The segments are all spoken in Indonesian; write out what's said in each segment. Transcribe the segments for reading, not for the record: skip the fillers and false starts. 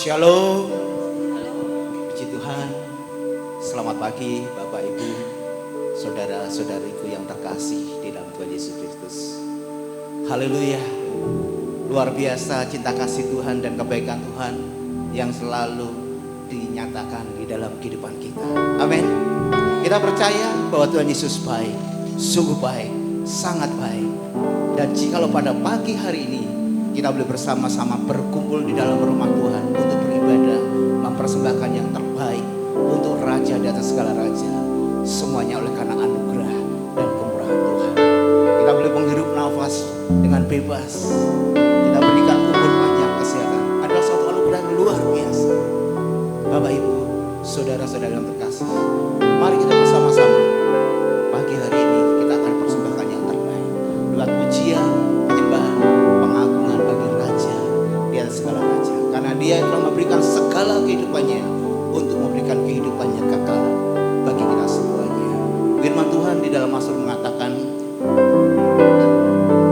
Shalom, puji Tuhan. Selamat pagi Bapak Ibu, saudara-saudariku yang terkasih di dalam Tuhan Yesus Kristus. Haleluya. Luar biasa cinta kasih Tuhan dan kebaikan Tuhan yang selalu dinyatakan di dalam kehidupan kita. Amin. Kita percaya bahwa Tuhan Yesus baik, sungguh baik, sangat baik. Dan jikalau pada pagi hari ini kita boleh bersama-sama berkumpul di dalam rumah Tuhan untuk beribadah, mempersembahkan yang terbaik untuk Raja di atas segala raja. Semuanya oleh karena anugerah dan kemurahan Tuhan. Kita boleh menghirup nafas dengan bebas. Kita berikan umur panjang, kesehatan. Adalah suatu anugerah yang luar biasa. Bapak Ibu, saudara-saudara yang terkasih, mari kita bersama-sama pagi hari ini kita akan persembahkan yang terbaik lewat pujian, penyembahan, pengagungan bagi Raja di atas segala raja. Karena Dia telah memberikan segala kehidupannya untuk memberikan kehidupannya kekal bagi kita semuanya. Firman Tuhan di dalam Mazmur mengatakan,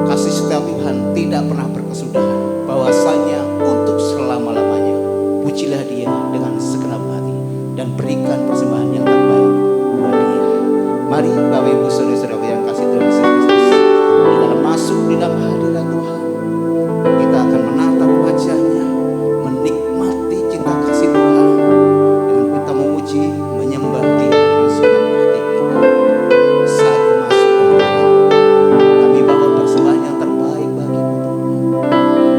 kasih setia Tuhan tidak pernah berkesudahan, bahwasanya untuk selama-lamanya. Pujilah Dia dengan segenap hati dan berikan persembahan yang terbaik buat Dia. Mari Bapak Ibu saudara-saudara yang kasih Tuhan Yesus Kristus, kita akan masuk di dalam hadirat Tuhan. Kita akan menatap wajah-Nya, menikmati cinta kasih Tuhan dengan kita memuji, menyembah Dia dengan segenap hati kita. Saat masuk ke dalam kami bawa persembahan yang terbaik bagi-Mu Tuhan.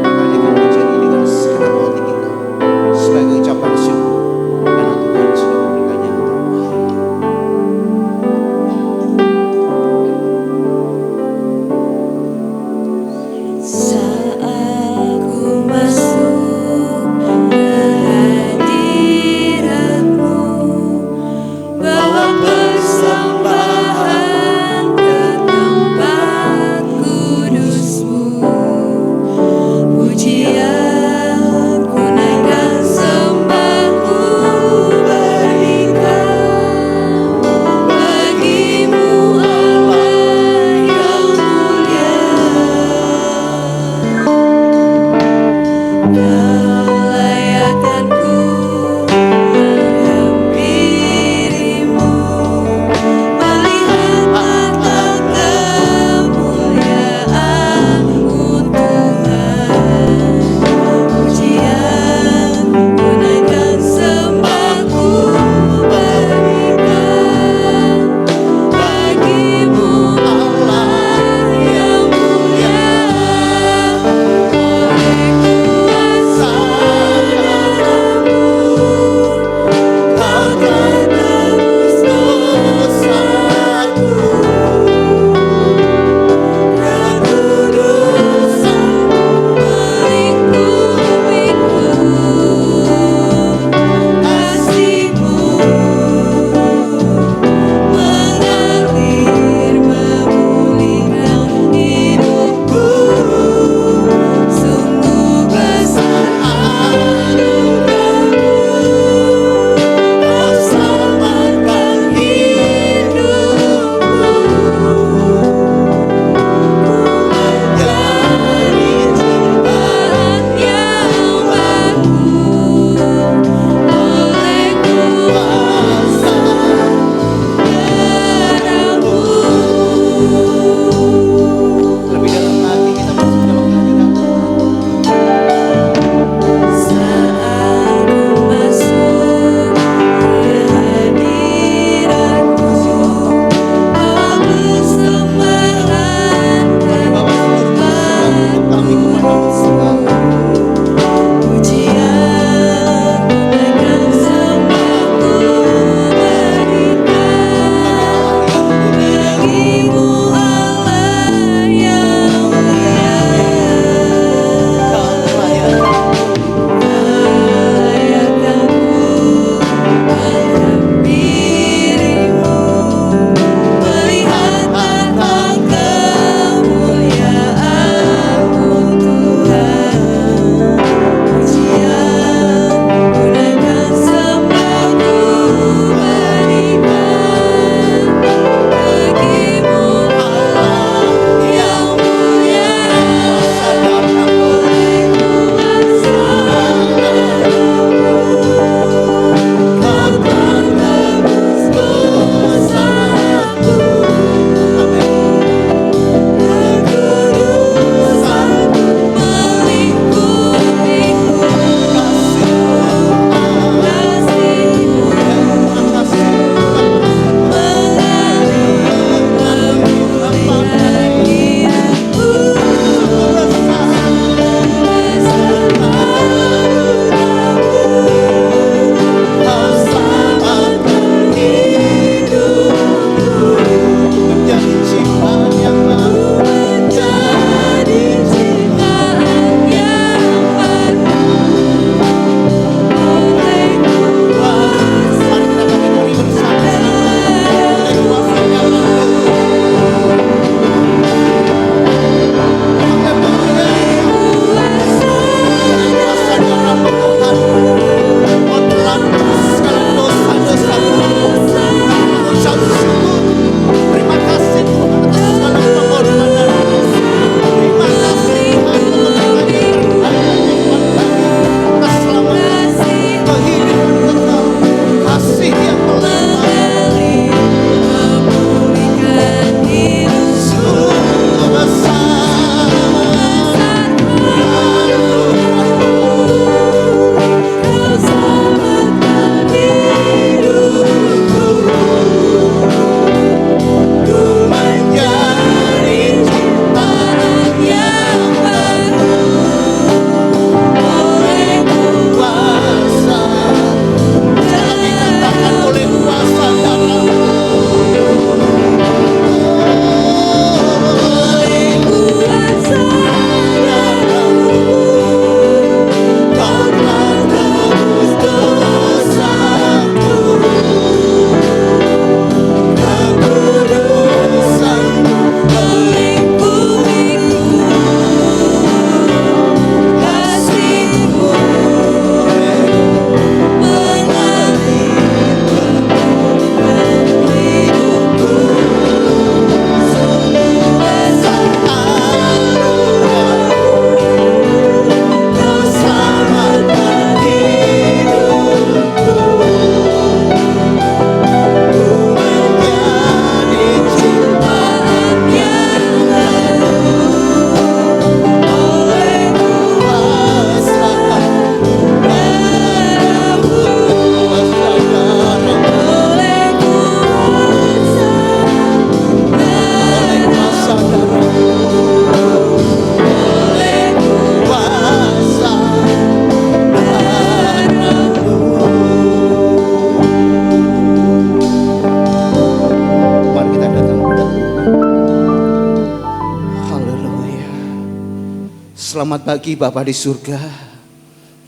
Selamat pagi Bapa di surga,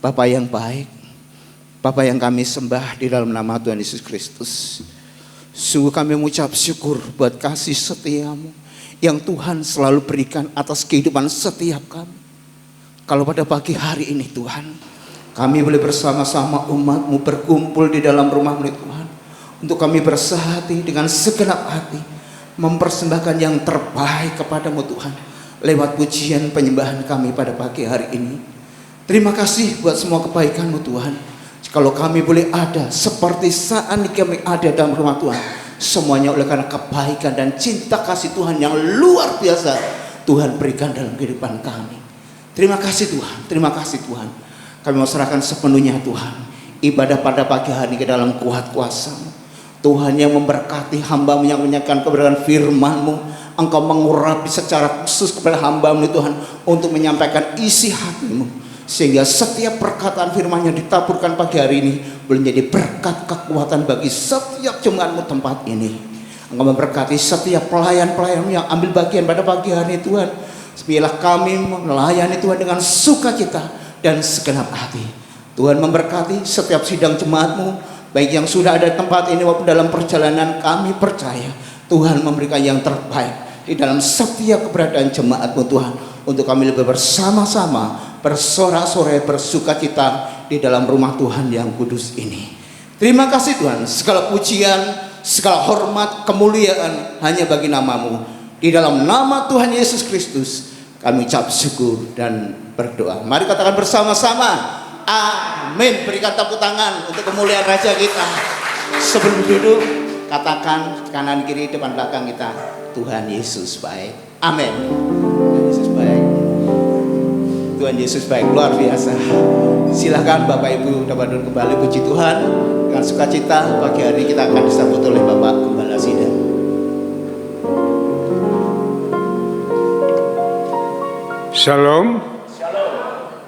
Bapa yang baik, Bapa yang kami sembah di dalam nama Tuhan Yesus Kristus. Sungguh kami mengucap syukur buat kasih setiamu yang Tuhan selalu berikan atas kehidupan setiap kami. Kalau pada pagi hari ini Tuhan, kami boleh bersama-sama umat-Mu berkumpul di dalam rumah-Mu Tuhan, untuk kami bersehati dengan segenap hati mempersembahkan yang terbaik kepadamu Tuhan, lewat pujian penyembahan kami pada pagi hari ini. Terima kasih buat semua kebaikan-Mu Tuhan. Kalau kami boleh ada seperti saat ini kami ada dalam rumah Tuhan, semuanya oleh karena kebaikan dan cinta kasih Tuhan yang luar biasa Tuhan berikan dalam kehidupan kami. Terima kasih Tuhan, terima kasih Tuhan. Kami mau serahkan sepenuhnya Tuhan ibadah pada pagi hari ke dalam kuat kuasa-Mu. Tuhan yang memberkati hamba-Mu yang menyampaikan kebenaran firman-Mu. Engkau mengurapi secara khusus kepada hamba-Mu Tuhan untuk menyampaikan isi hati-Mu, sehingga setiap perkataan firman yang ditaburkan pagi hari ini boleh menjadi berkat kekuatan bagi setiap jemaat-Mu tempat ini. Engkau memberkati setiap pelayan-pelayan yang ambil bagian pada pagi hari ini Tuhan. Biarlah kami melayani Tuhan dengan sukacita dan segenap hati. Tuhan memberkati setiap sidang jemaat-Mu, baik yang sudah ada di tempat ini maupun dalam perjalanan. Kami percaya Tuhan memberikan yang terbaik di dalam setiap keberadaan jemaat-Mu Tuhan, untuk kami lebih bersama-sama bersorak-sorai bersukacita di dalam rumah Tuhan yang kudus ini. Terima kasih Tuhan, segala pujian, segala hormat, kemuliaan hanya bagi nama-Mu. Di dalam nama Tuhan Yesus Kristus kami ucap syukur dan berdoa. Mari katakan bersama-sama, amin. Berikan tepuk tangan untuk kemuliaan Raja kita. Sebelum duduk, katakan kanan kiri depan belakang kita, Tuhan Yesus baik. Amin. Tuhan Yesus baik. Tuhan Yesus baik, luar biasa. Silakan Bapak Ibu dapat duduk kembali. Puji Tuhan, dengan sukacita pagi hari kita akan disambut oleh Bapak Gembala Sidang. Shalom.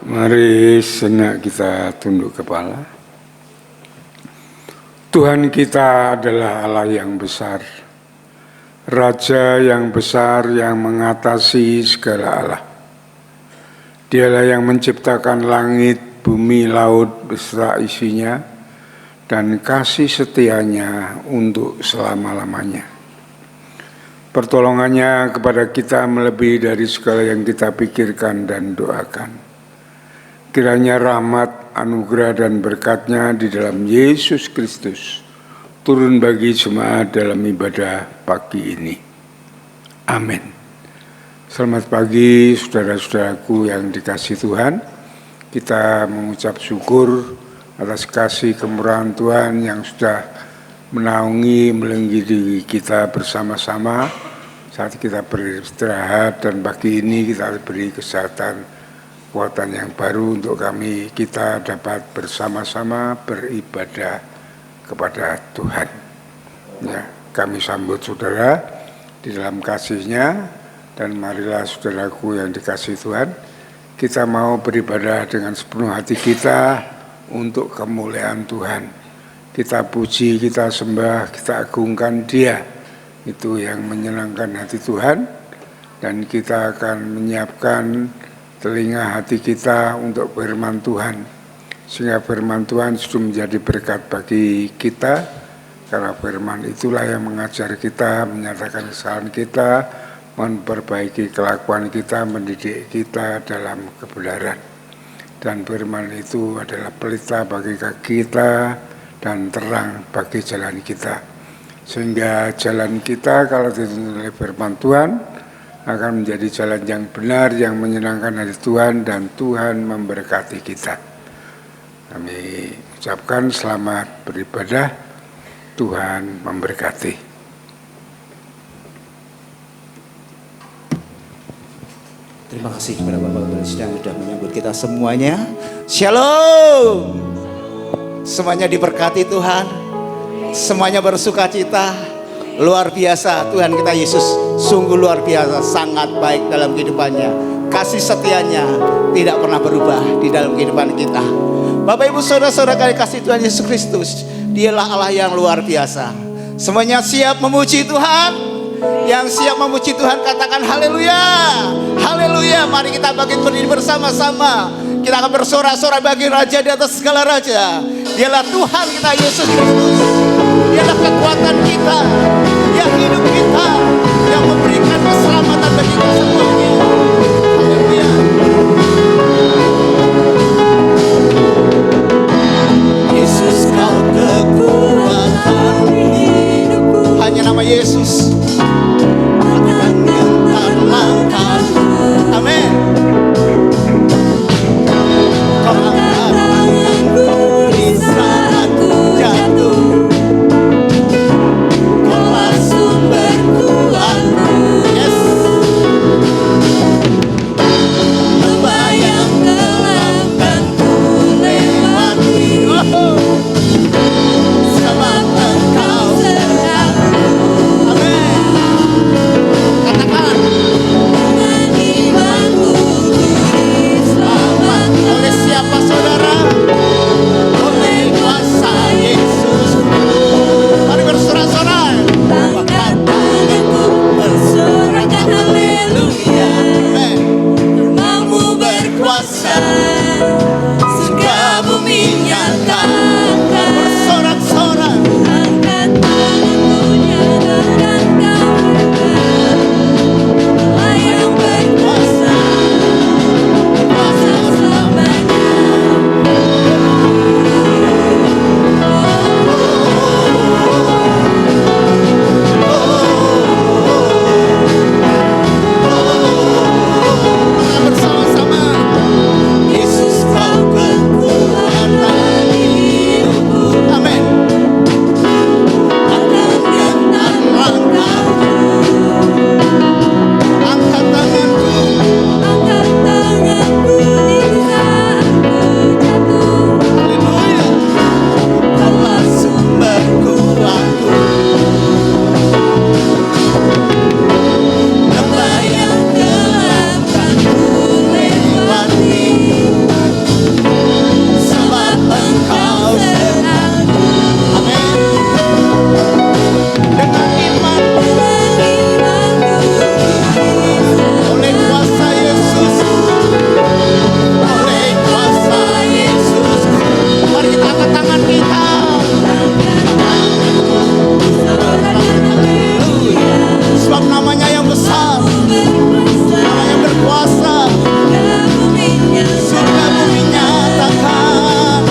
Mari sejenak kita tunduk kepala. Tuhan kita adalah Allah yang besar, Raja yang besar yang mengatasi segala Allah. Dialah yang menciptakan langit, bumi, laut beserta isinya, dan kasih setianya untuk selama-lamanya. Pertolongannya kepada kita melebihi dari segala yang kita pikirkan dan doakan. Kiranya rahmat, anugerah, dan berkat-Nya di dalam Yesus Kristus turun bagi jemaat dalam ibadah pagi ini. Amin. Selamat pagi saudara-saudaraku yang dikasihi Tuhan. Kita mengucap syukur atas kasih kemurahan Tuhan yang sudah menaungi, melingkupi kita bersama-sama saat kita beristirahat, dan pagi ini kita beri kesehatan, kekuatan yang baru untuk kita dapat bersama-sama beribadah kepada Tuhan. Ya, kami sambut saudara di dalam kasih-Nya, dan marilah saudaraku yang dikasihi Tuhan, kita mau beribadah dengan sepenuh hati kita untuk kemuliaan Tuhan. Kita puji, kita sembah, kita agungkan Dia. Itu yang menyenangkan hati Tuhan. Dan kita akan menyiapkan telinga hati kita untuk firman Tuhan. Sehingga firman Tuhan sudah menjadi berkat bagi kita. Karena firman itulah yang mengajar kita, menyatakan kesalahan kita, memperbaiki kelakuan kita, mendidik kita dalam kebenaran. Dan firman itu adalah pelita bagi kaki kita dan terang bagi jalan kita. Sehingga jalan kita kalau dituntun oleh firman Tuhan akan menjadi jalan yang benar, yang menyenangkan hati Tuhan, dan Tuhan memberkati kita. Kami ucapkan selamat beribadah, Tuhan memberkati. Terima kasih kepada Bapak Gembala Sidang sudah menyambut kita semuanya. Shalom. Semuanya diberkati Tuhan, semuanya bersukacita. Luar biasa, Tuhan kita Yesus sungguh luar biasa, sangat baik dalam kehidupannya. Kasih setianya tidak pernah berubah di dalam kehidupan kita. Bapak Ibu saudara-saudara kami kasih Tuhan Yesus Kristus, Dialah Allah yang luar biasa. Semuanya siap memuji Tuhan. Yang siap memuji Tuhan katakan haleluya. Haleluya. Mari kita bangkit berdiri bersama-sama. Kita akan bersorak-sorai bagi Raja di atas segala raja. Dialah Tuhan kita, Yesus Kristus. Dialah kekuatan kita, Dia hidup kita, yang memberikan keselamatan bagi kita semuanya. Haleluya. Yesus, Kau kekuatan hidupku. Hanya nama Yesus akan gentar langkahku. Amin. Kau angkat tanganku di saat ku jatuh. Kaulah sumber kuatku. Yes. Lembah yang gelap kan ku lewati. Sebab Engkau sertaku. Amin. Katakan. Dengan imanku diselamatkan. Oleh siapa saudara? Oleh kuasa Yesus. Mari bersorak-sorai. Angkat tanganku bersorakkan haleluya. Amin. Namamu berkuasa, surga bumi nyatakan. Bersorak-sorai. Angkat tanganku nyatakan Kau hebat. Allah yang berkuasa, kuasa selamanya. Kita bersama-sama. Yesus, Kau kekuatan hidupku. Amin. Akan gentar langkahku. Angkat tanganku. Angkat tanganku di saat ku jatuh. Haleluya. Kaulah sumber kuatku. Lembah yang gelap kan ku lewati. Sebab Engkau sertaku. Amin. Dengan iman. Oleh kuasa Yesus. Oleh kuasa Yesus. Mari kita angkat tangan kita. Haleluya. Sebab namanya yang besar, nama yang berkuasa, surga bumi nyatakan.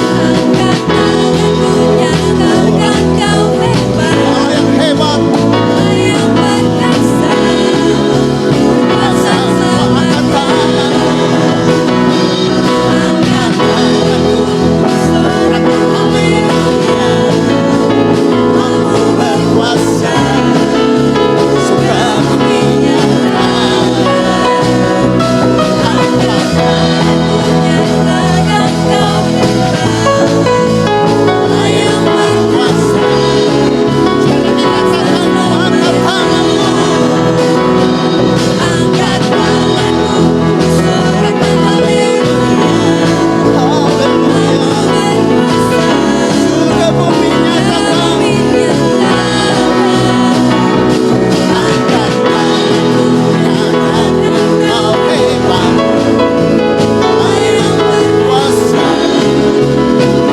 Allah yang hebat, kuasa semua. Angkat tangan. Haleluya. Namamu berkuasa, surga bumi nyatakan. Angkat Allah yang berkuasa. Sekali lagi katakan, angkat tanganmu. Angkat tanganmu, sorakan haleluya. Haleluya. Surga bumi nyatakan. Angkat tanganmu, nyatakan Kau hebat. Allah yang berkuasa,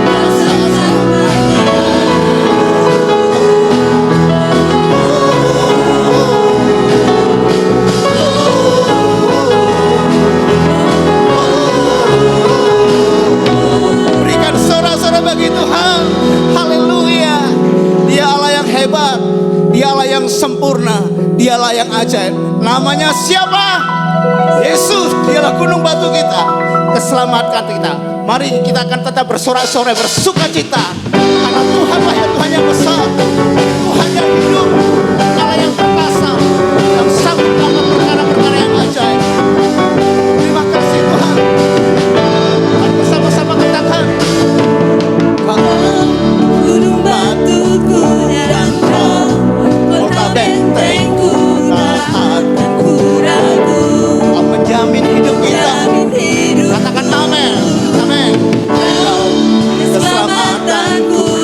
kuasa selamanya. Berikan sorak-sorai bagi Tuhan. Haleluya. Dia Allah yang hebat, Dia Allah yang sempurna, Dialah yang ajaib. Namanya siapa? Yesus. Dialah gunung batu kita, keselamatkan kita. Mari kita akan tetap bersorak-sorai, bersuka cita, karena Tuhanlah ya Tuhan yang besar, Tuhan yang hidup, Allah yang perkasa, yang sanggup melakukan perkara-perkara yang ajaib. Terima kasih Tuhan. Mari bersama-sama katakan. Gunung batuku dan Kau, kota bentengku, tak akan ku ragu. Kau menjamin hidup kita. Katakan amin. Amin. Keselamatanku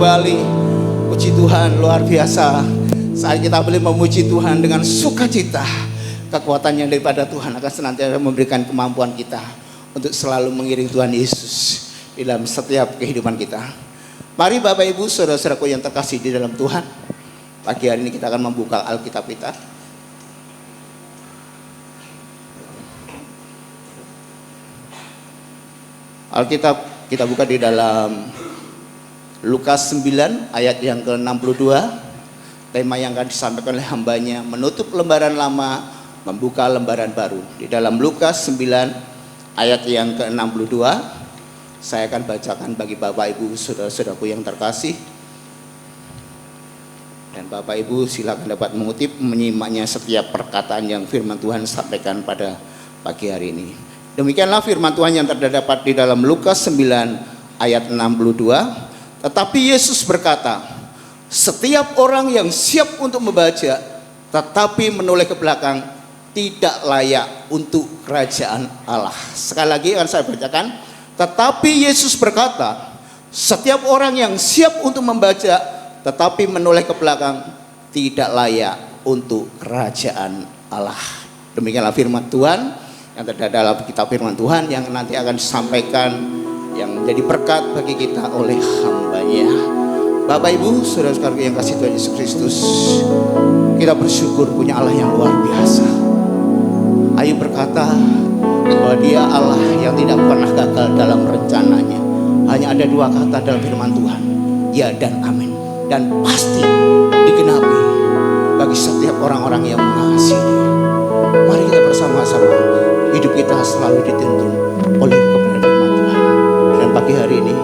kembali. Puji Tuhan, luar biasa. Saat kita boleh memuji Tuhan dengan sukacita, kekuatan yang daripada Tuhan akan senantiasa memberikan kemampuan kita untuk selalu mengiring Tuhan Yesus di dalam setiap kehidupan kita. Mari Bapak Ibu, saudara-saudaraku yang terkasih di dalam Tuhan, pagi hari ini kita akan membuka Alkitab kita. Alkitab kita buka di dalam Lukas 9 ayat yang ke-62. Tema yang akan disampaikan oleh hambanya, menutup lembaran lama, membuka lembaran baru. Di dalam Lukas 9 ayat yang ke-62, saya akan bacakan bagi Bapak Ibu, saudara-saudaraku yang terkasih. Dan Bapak Ibu silakan dapat mengutip, menyimaknya setiap perkataan yang firman Tuhan sampaikan pada pagi hari ini. Demikianlah firman Tuhan yang terdapat di dalam Lukas 9 ayat 62. Tetapi Yesus berkata, setiap orang yang siap untuk membaca tetapi menoleh ke belakang tidak layak untuk kerajaan Allah. Sekali lagi akan saya bacakan. Tetapi Yesus berkata, setiap orang yang siap untuk membaca tetapi menoleh ke belakang tidak layak untuk kerajaan Allah. Demikianlah firman Tuhan yang terdapat dalam kitab firman Tuhan yang nanti akan disampaikan, yang menjadi berkat bagi kita oleh hambanya. Bapak Ibu, saudara-saudara yang kasih Tuhan Yesus Kristus, kita bersyukur punya Allah yang luar biasa. Ayub berkata bahwa Dia Allah yang tidak pernah gagal dalam rencananya. Hanya ada dua kata dalam firman Tuhan, ya dan amin, dan pasti digenapi bagi setiap orang-orang yang mengasihi Dia. Mari kita bersama-sama, hidup kita selalu dituntun oleh kebenaran firman Tuhan. Dan pagi hari ini,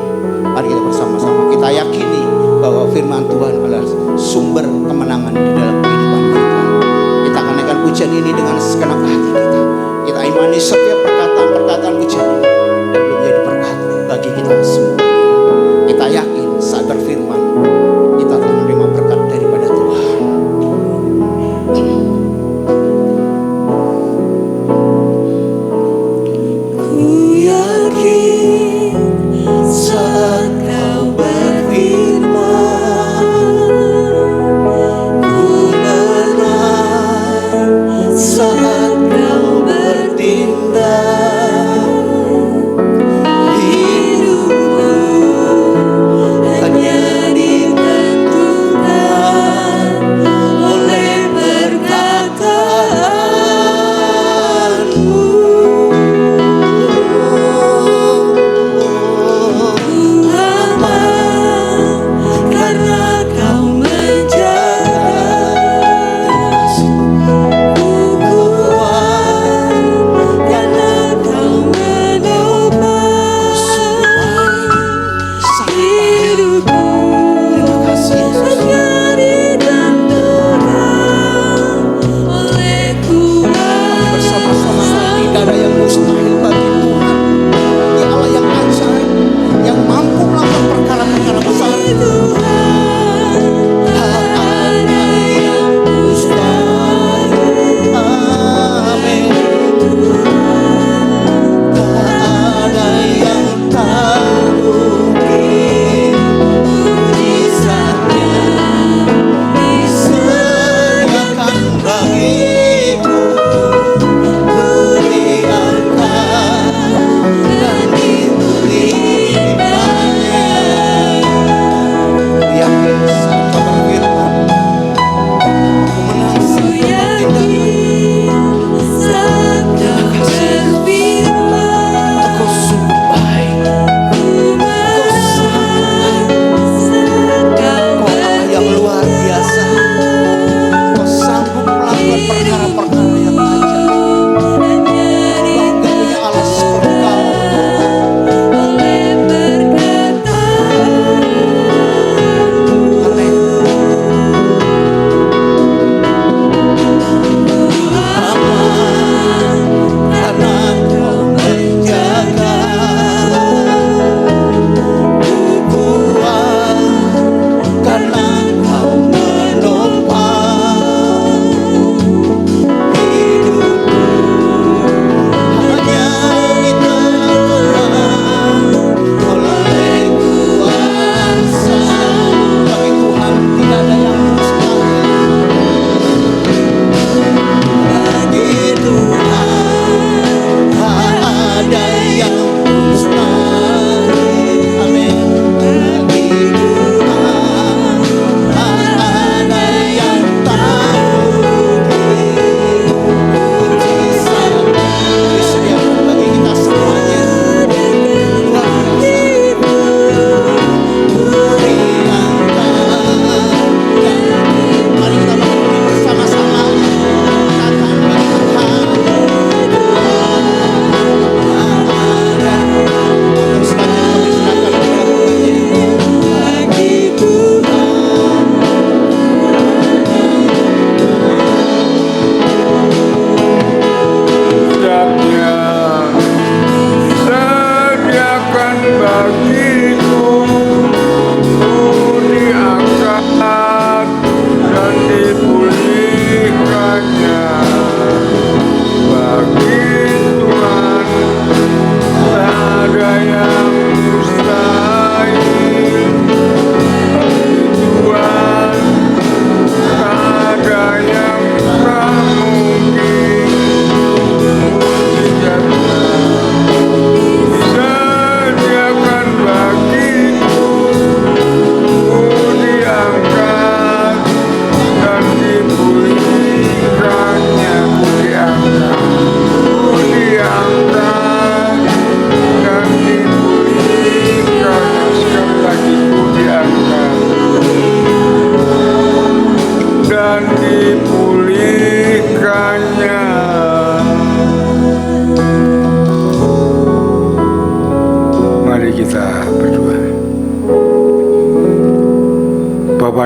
mari kita bersama-sama kita yakini bahwa firman Tuhan adalah sumber kemenangan di dalam kehidupan kita. Kita akan naikkan pujian ini dengan segenap hati kita. Kita imani setiap perkataan-perkataan pujian ini dan menjadi berkat bagi kita semua. Kita yakin saat berfirman kita akan menerima berkat daripada Tuhan. Ku yakin saat kau berfirman, ku menang saat kau bertindak.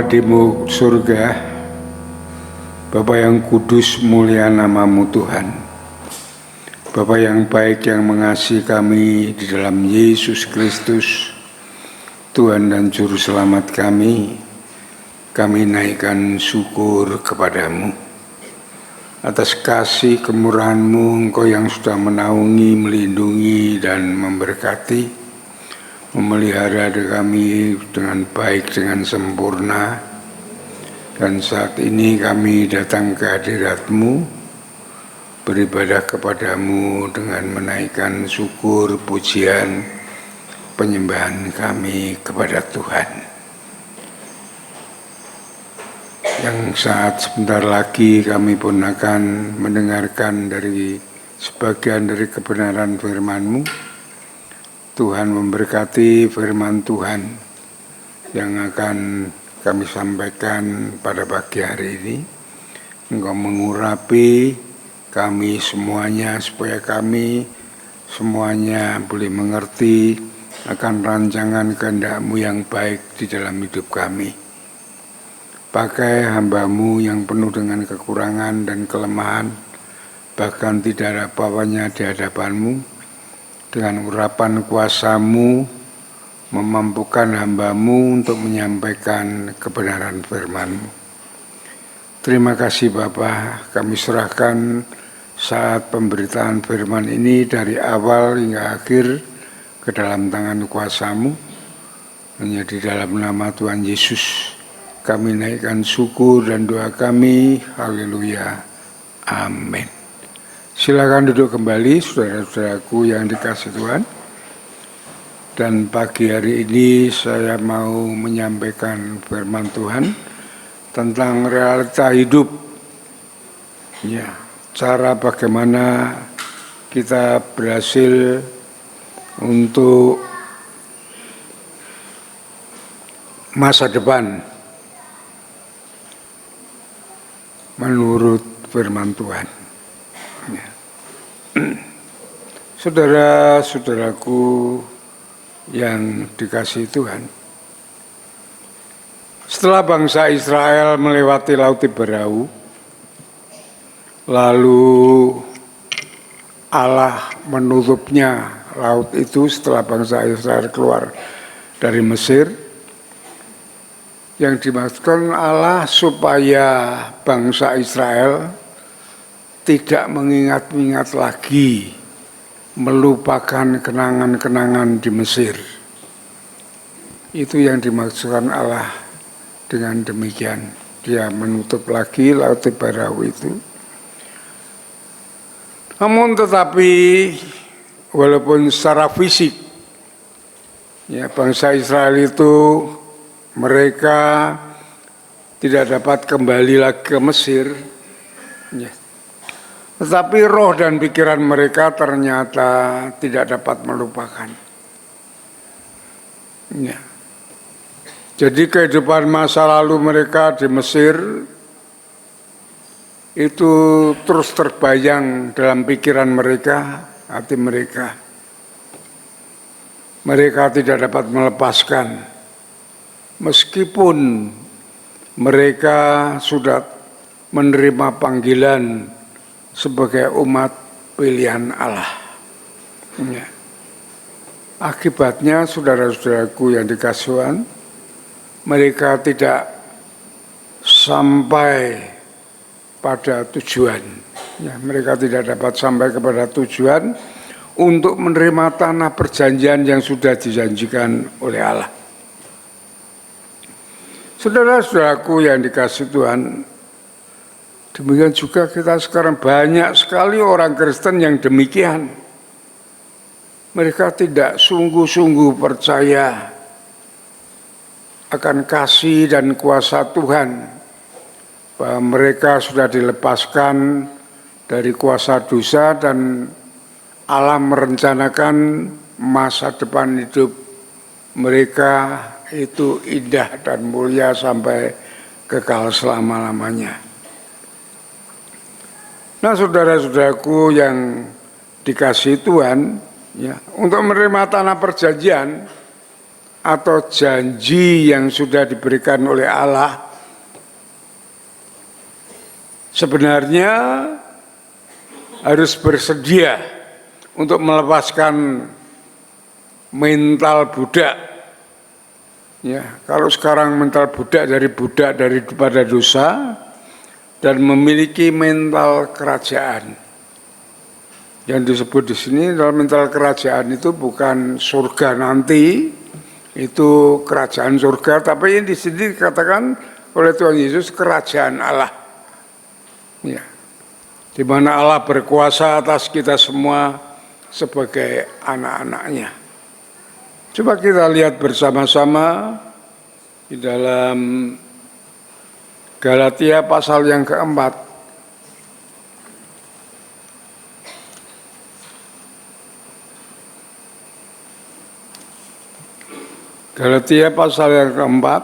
di surga, Bapa yang kudus, mulia namamu Tuhan. Bapa yang baik yang mengasihi kami di dalam Yesus Kristus, Tuhan dan Juru Selamat kami naikkan syukur kepadamu. Atas kasih kemurahan-Mu, Engkau yang sudah menaungi, melindungi, dan memberkati, memelihara kami dengan baik, dengan sempurna. Dan saat ini kami datang ke hadirat-Mu, beribadah kepadamu dengan menaikkan syukur, pujian, penyembahan kami kepada Tuhan. Yang saat sebentar lagi kami pun akan mendengarkan dari sebagian dari kebenaran firman-Mu. Tuhan memberkati firman Tuhan yang akan kami sampaikan pada pagi hari ini. Engkau mengurapi kami semuanya supaya kami semuanya boleh mengerti akan rancangan kehendak-Mu yang baik di dalam hidup kami. Pakai hamba-Mu yang penuh dengan kekurangan dan kelemahan, bahkan tidak ada apa-apanya di hadapan-Mu. Dengan urapan kuasa-Mu, memampukan hamba-Mu untuk menyampaikan kebenaran firman-Mu. Terima kasih Bapa, kami serahkan saat pemberitaan firman ini dari awal hingga akhir ke dalam tangan kuasa-Mu. Hanya di dalam nama Tuhan Yesus kami naikkan syukur dan doa kami. Haleluya. Amin. Silakan duduk kembali saudara-saudaraku yang dikasihi Tuhan. Dan pagi hari ini saya mau menyampaikan firman Tuhan tentang realita hidup. Ya, cara bagaimana kita berhasil untuk masa depan menurut firman Tuhan. Saudara-saudaraku yang dikasihi Tuhan, setelah bangsa Israel melewati Laut Tiberau, lalu Allah menutupnya laut itu setelah bangsa Israel keluar dari Mesir. Yang dimaksudkan Allah supaya bangsa Israel tidak mengingat-ingat lagi, melupakan kenangan-kenangan di Mesir. Itu yang dimaksudkan Allah dengan demikian. Dia menutup lagi Laut Tiberau itu. Namun tetapi walaupun secara fisik ya bangsa Israel itu mereka tidak dapat kembali lagi ke Mesir, ya. Tetapi roh dan pikiran mereka ternyata tidak dapat melupakan. Ya. Jadi kehidupan masa lalu mereka di Mesir itu terus terbayang dalam pikiran mereka, hati mereka. Mereka tidak dapat melepaskan. Meskipun mereka sudah menerima panggilan sebagai umat pilihan Allah. Ya. Akibatnya saudara-saudaraku yang dikasihi Tuhan, mereka tidak sampai pada tujuan. Ya, mereka tidak dapat sampai kepada tujuan untuk menerima tanah perjanjian yang sudah dijanjikan oleh Allah. Saudara-saudaraku yang dikasihi Tuhan, demikian juga kita sekarang banyak sekali orang Kristen yang demikian. Mereka tidak sungguh-sungguh percaya akan kasih dan kuasa Tuhan, bahwa mereka sudah dilepaskan dari kuasa dosa dan Allah merencanakan masa depan hidup mereka itu indah dan mulia sampai kekal selama-lamanya. Nah, saudara-saudaraku yang dikasihi Tuhan, ya, untuk menerima tanah perjanjian atau janji yang sudah diberikan oleh Allah sebenarnya harus bersedia untuk melepaskan mental budak. Ya, kalau sekarang mental budak daripada dosa dan memiliki mental kerajaan. Yang disebut di sini dalam mental kerajaan itu bukan surga nanti, itu kerajaan surga, tapi ini di sini dikatakan oleh Tuhan Yesus kerajaan Allah. Ya. Di mana Allah berkuasa atas kita semua sebagai anak-anaknya. Coba kita lihat bersama-sama di dalam Galatia pasal yang keempat. Galatia pasal yang keempat.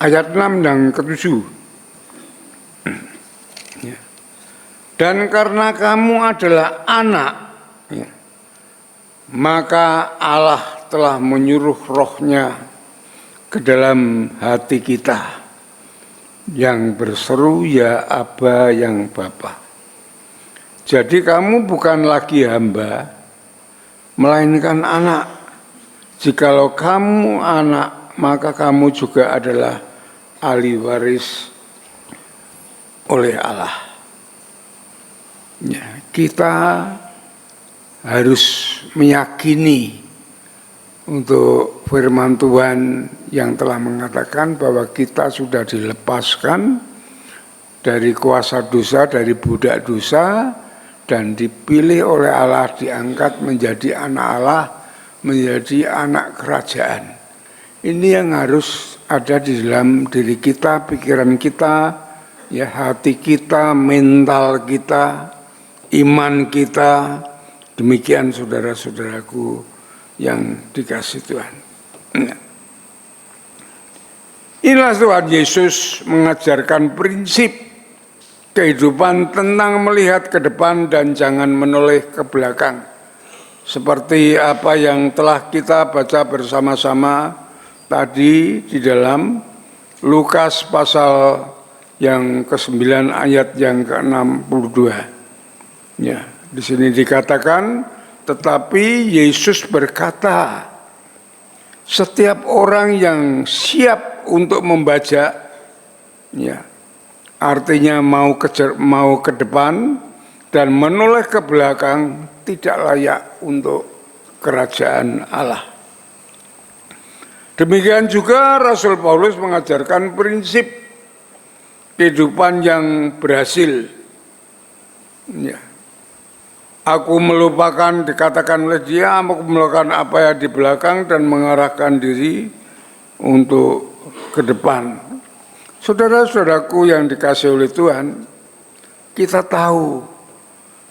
Ayat 6 dan ke-7. Dan karena kamu adalah anak, ya, maka Allah telah menyuruh rohnya ke dalam hati kita yang berseru, ya Aba, yang Bapa. Jadi kamu bukan lagi hamba, melainkan anak. Jikalau kamu anak, maka kamu juga adalah ahli waris oleh Allah. Ya, kita harus meyakini untuk firman Tuhan yang telah mengatakan bahwa kita sudah dilepaskan dari kuasa dosa, dari budak dosa, dan dipilih oleh Allah, diangkat menjadi anak Allah, menjadi anak kerajaan. Ini yang harus ada di dalam diri kita, pikiran kita, ya, hati kita, mental kita, iman kita. Demikian saudara-saudaraku yang dikasihi Tuhan. Inilah Tuhan Yesus mengajarkan prinsip kehidupan tentang melihat ke depan dan jangan menoleh ke belakang. Seperti apa yang telah kita baca bersama-sama tadi di dalam Lukas pasal yang ke-9 ayat yang ke-62. Ya, di sini dikatakan, tetapi Yesus berkata, setiap orang yang siap untuk membajak, ya, artinya mau ke depan dan menoleh ke belakang, tidak layak untuk kerajaan Allah. Demikian juga Rasul Paulus mengajarkan prinsip kehidupan yang berhasil. Ya. Aku melupakan, dikatakan oleh dia, aku melupakan apa yang di belakang dan mengarahkan diri untuk ke depan. Saudara-saudaraku yang dikasihi oleh Tuhan, kita tahu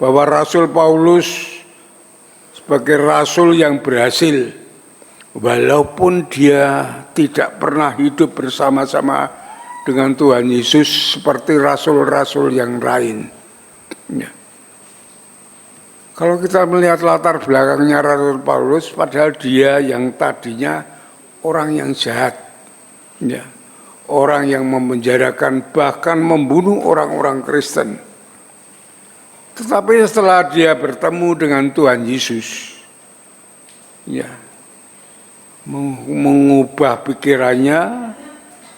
bahwa Rasul Paulus sebagai rasul yang berhasil, walaupun dia tidak pernah hidup bersama-sama dengan Tuhan Yesus seperti rasul-rasul yang lain. Ya. Kalau kita melihat latar belakangnya Rasul Paulus, padahal dia yang tadinya orang yang jahat, ya, orang yang memenjarakan bahkan membunuh orang-orang Kristen. Tetapi setelah dia bertemu dengan Tuhan Yesus, ya, mengubah pikirannya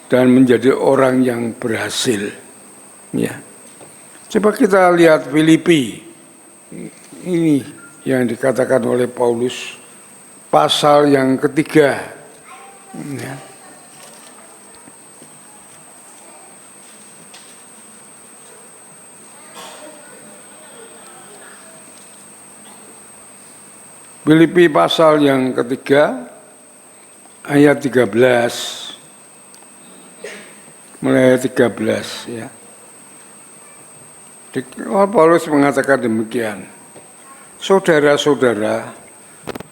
dan menjadi orang yang berhasil. Ya. Coba kita lihat Filipi. Ini yang dikatakan oleh Paulus, pasal yang ketiga. Ya. Filipi pasal yang ketiga, ayat 13. Mulai ayat 13, ya. Paulus mengatakan demikian. Saudara-saudara,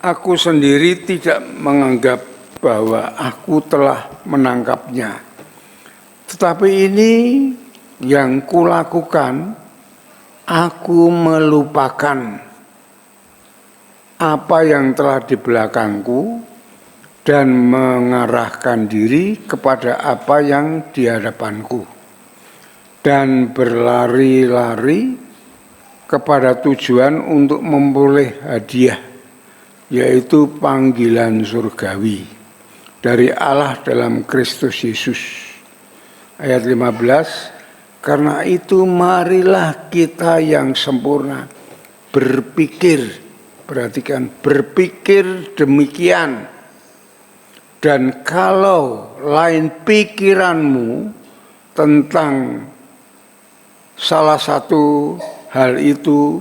aku sendiri tidak menganggap bahwa aku telah menangkapnya. Tetapi ini yang kulakukan, aku melupakan apa yang telah di belakangku dan mengarahkan diri kepada apa yang di hadapanku, dan berlari-lari kepada tujuan untuk memperoleh hadiah, yaitu panggilan surgawi dari Allah dalam Kristus Yesus. Ayat 15, karena itu marilah kita yang sempurna berpikir, perhatikan, berpikir demikian. Dan kalau lain pikiranmu tentang salah satu hal itu,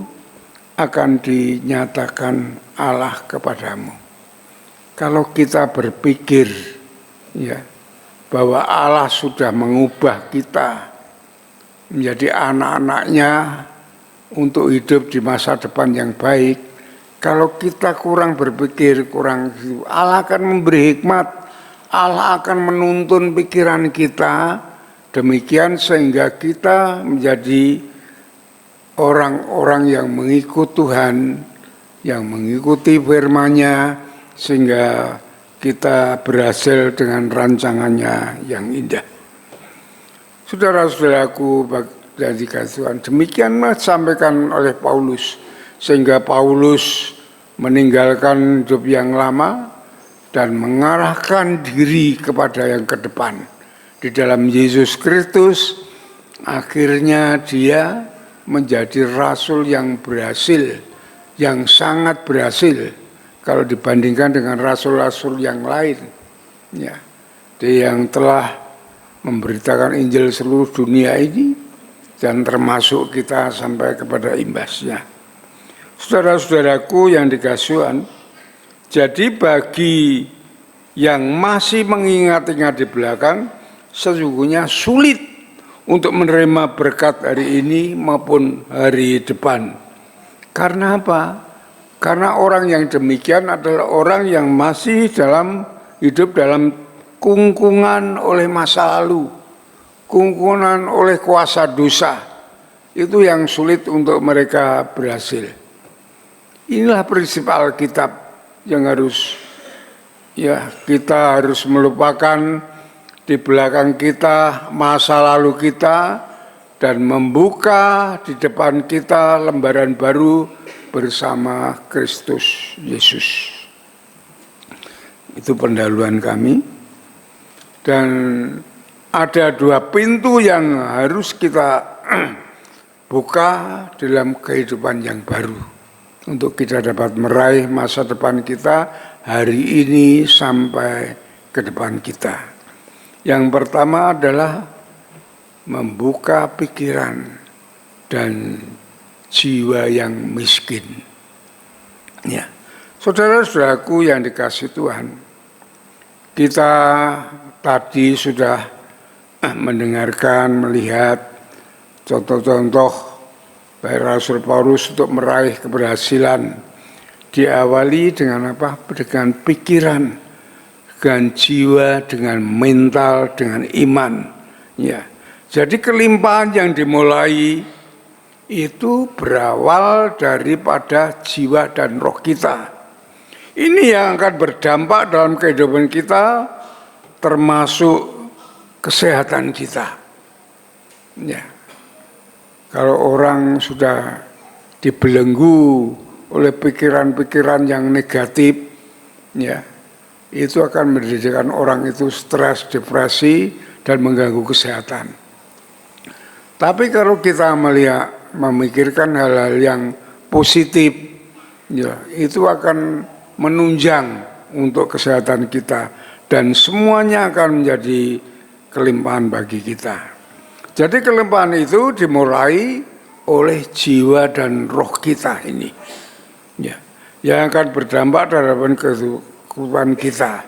akan dinyatakan Allah kepadamu. Kalau kita berpikir ya bahwa Allah sudah mengubah kita menjadi anak-anaknya untuk hidup di masa depan yang baik, kalau kita kurang berpikir, Allah akan memberi hikmat, Allah akan menuntun pikiran kita, demikian sehingga kita menjadi orang-orang yang mengikut Tuhan, yang mengikuti firman-Nya, sehingga kita berhasil dengan rancangannya yang indah. Saudara-saudaraku dari Tuhan, demikianlah disampaikan oleh Paulus, sehingga Paulus meninggalkan hidup yang lama dan mengarahkan diri kepada yang ke depan. Di dalam Yesus Kristus, akhirnya dia menjadi rasul yang berhasil, yang sangat berhasil kalau dibandingkan dengan rasul-rasul yang lain. Ya, dia yang telah memberitakan Injil seluruh dunia ini dan termasuk kita sampai kepada imbasnya. Saudara-saudaraku yang dikasihi Tuhan, jadi bagi yang masih mengingat-ingat di belakang, sesungguhnya sulit untuk menerima berkat hari ini maupun hari depan. Karena apa? Karena orang yang demikian adalah orang yang masih hidup dalam kungkungan oleh masa lalu, kungkungan oleh kuasa dosa. Itu yang sulit untuk mereka berhasil. Inilah prinsip Alkitab yang kita harus melupakan di belakang kita, masa lalu kita, dan membuka di depan kita lembaran baru bersama Kristus Yesus. Itu pendahuluan kami. Dan ada dua pintu yang harus kita buka dalam kehidupan yang baru, untuk kita dapat meraih masa depan kita hari ini sampai ke depan kita. Yang pertama adalah membuka pikiran dan jiwa yang miskin. Ya, saudara-saudaraku yang dikasihi Tuhan, kita tadi sudah mendengarkan, melihat contoh-contoh baik Rasul Paulus untuk meraih keberhasilan. Diawali dengan apa? Dengan pikiran, dengan jiwa, dengan mental, dengan iman. Ya, jadi kelimpahan yang dimulai itu berawal daripada jiwa dan roh kita. Ini yang akan berdampak dalam kehidupan kita, termasuk kesehatan kita. Ya. Kalau orang sudah dibelenggu oleh pikiran-pikiran yang negatif, ya, itu akan menjadikan orang itu stres, depresi, dan mengganggu kesehatan. Tapi kalau kita memikirkan hal-hal yang positif, ya, itu akan menunjang untuk kesehatan kita, dan semuanya akan menjadi kelimpahan bagi kita. Jadi kelimpahan itu dimulai oleh jiwa dan roh kita ini, ya, yang akan berdampak terhadap kehidupan kita.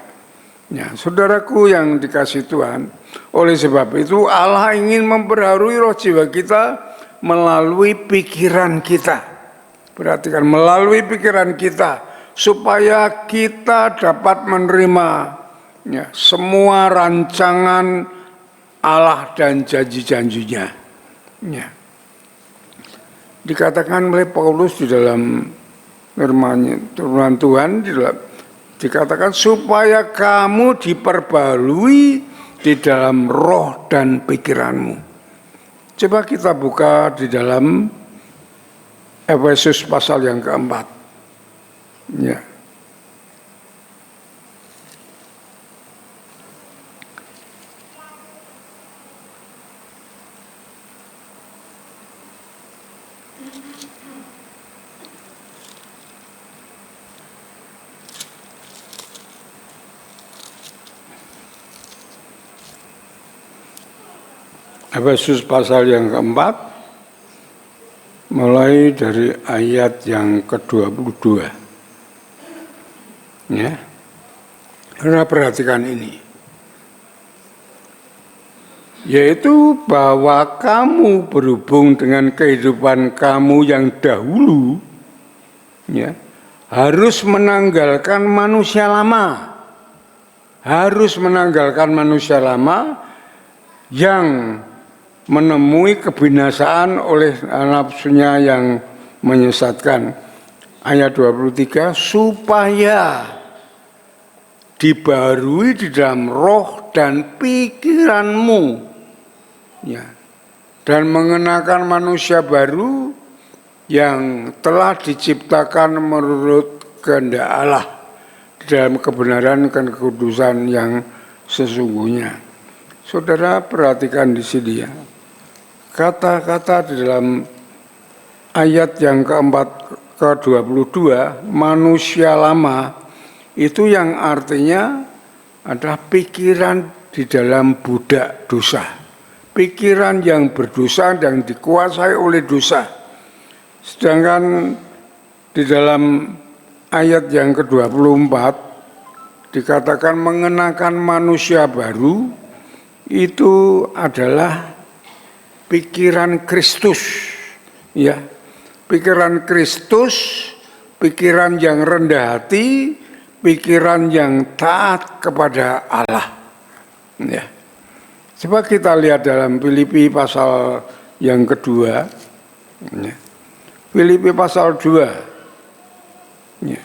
Ya, saudaraku yang dikasihi Tuhan, oleh sebab itu Allah ingin memperbarui roh jiwa kita melalui pikiran kita. Perhatikan, melalui pikiran kita, supaya kita dapat menerima, ya, semua rancangan Allah dan janji-janjinya. Ya. Dikatakan oleh Paulus di dalam firman Tuhan dikatakan supaya kamu diperbarui di dalam roh dan pikiranmu. Coba kita buka di dalam Efesus pasal yang keempat. Ya. Efesus pasal yang keempat, mulai dari ayat yang ke-22. Ya. Saudara perhatikan ini. Yaitu bahwa kamu berhubung dengan kehidupan kamu yang dahulu, ya, harus menanggalkan manusia lama. Harus menanggalkan manusia lama yang menemui kebinasaan oleh nafsunya yang menyesatkan. Ayat 23, supaya dibarui di dalam roh dan pikiranmu, ya, dan mengenakan manusia baru yang telah diciptakan menurut kehendak Allah dalam kebenaran dan kekudusan yang sesungguhnya. Saudara perhatikan di sini ya. Kata-kata di dalam ayat yang ke-22, manusia lama, itu yang artinya adalah pikiran di dalam budak dosa. Pikiran yang berdosa dan dikuasai oleh dosa. Sedangkan di dalam ayat yang ke-24 dikatakan mengenakan manusia baru, itu adalah pikiran Kristus, ya, pikiran Kristus, pikiran yang rendah hati, pikiran yang taat kepada Allah. Ya. Coba kita lihat dalam Filipi pasal yang kedua, ya. Filipi pasal 2, ya.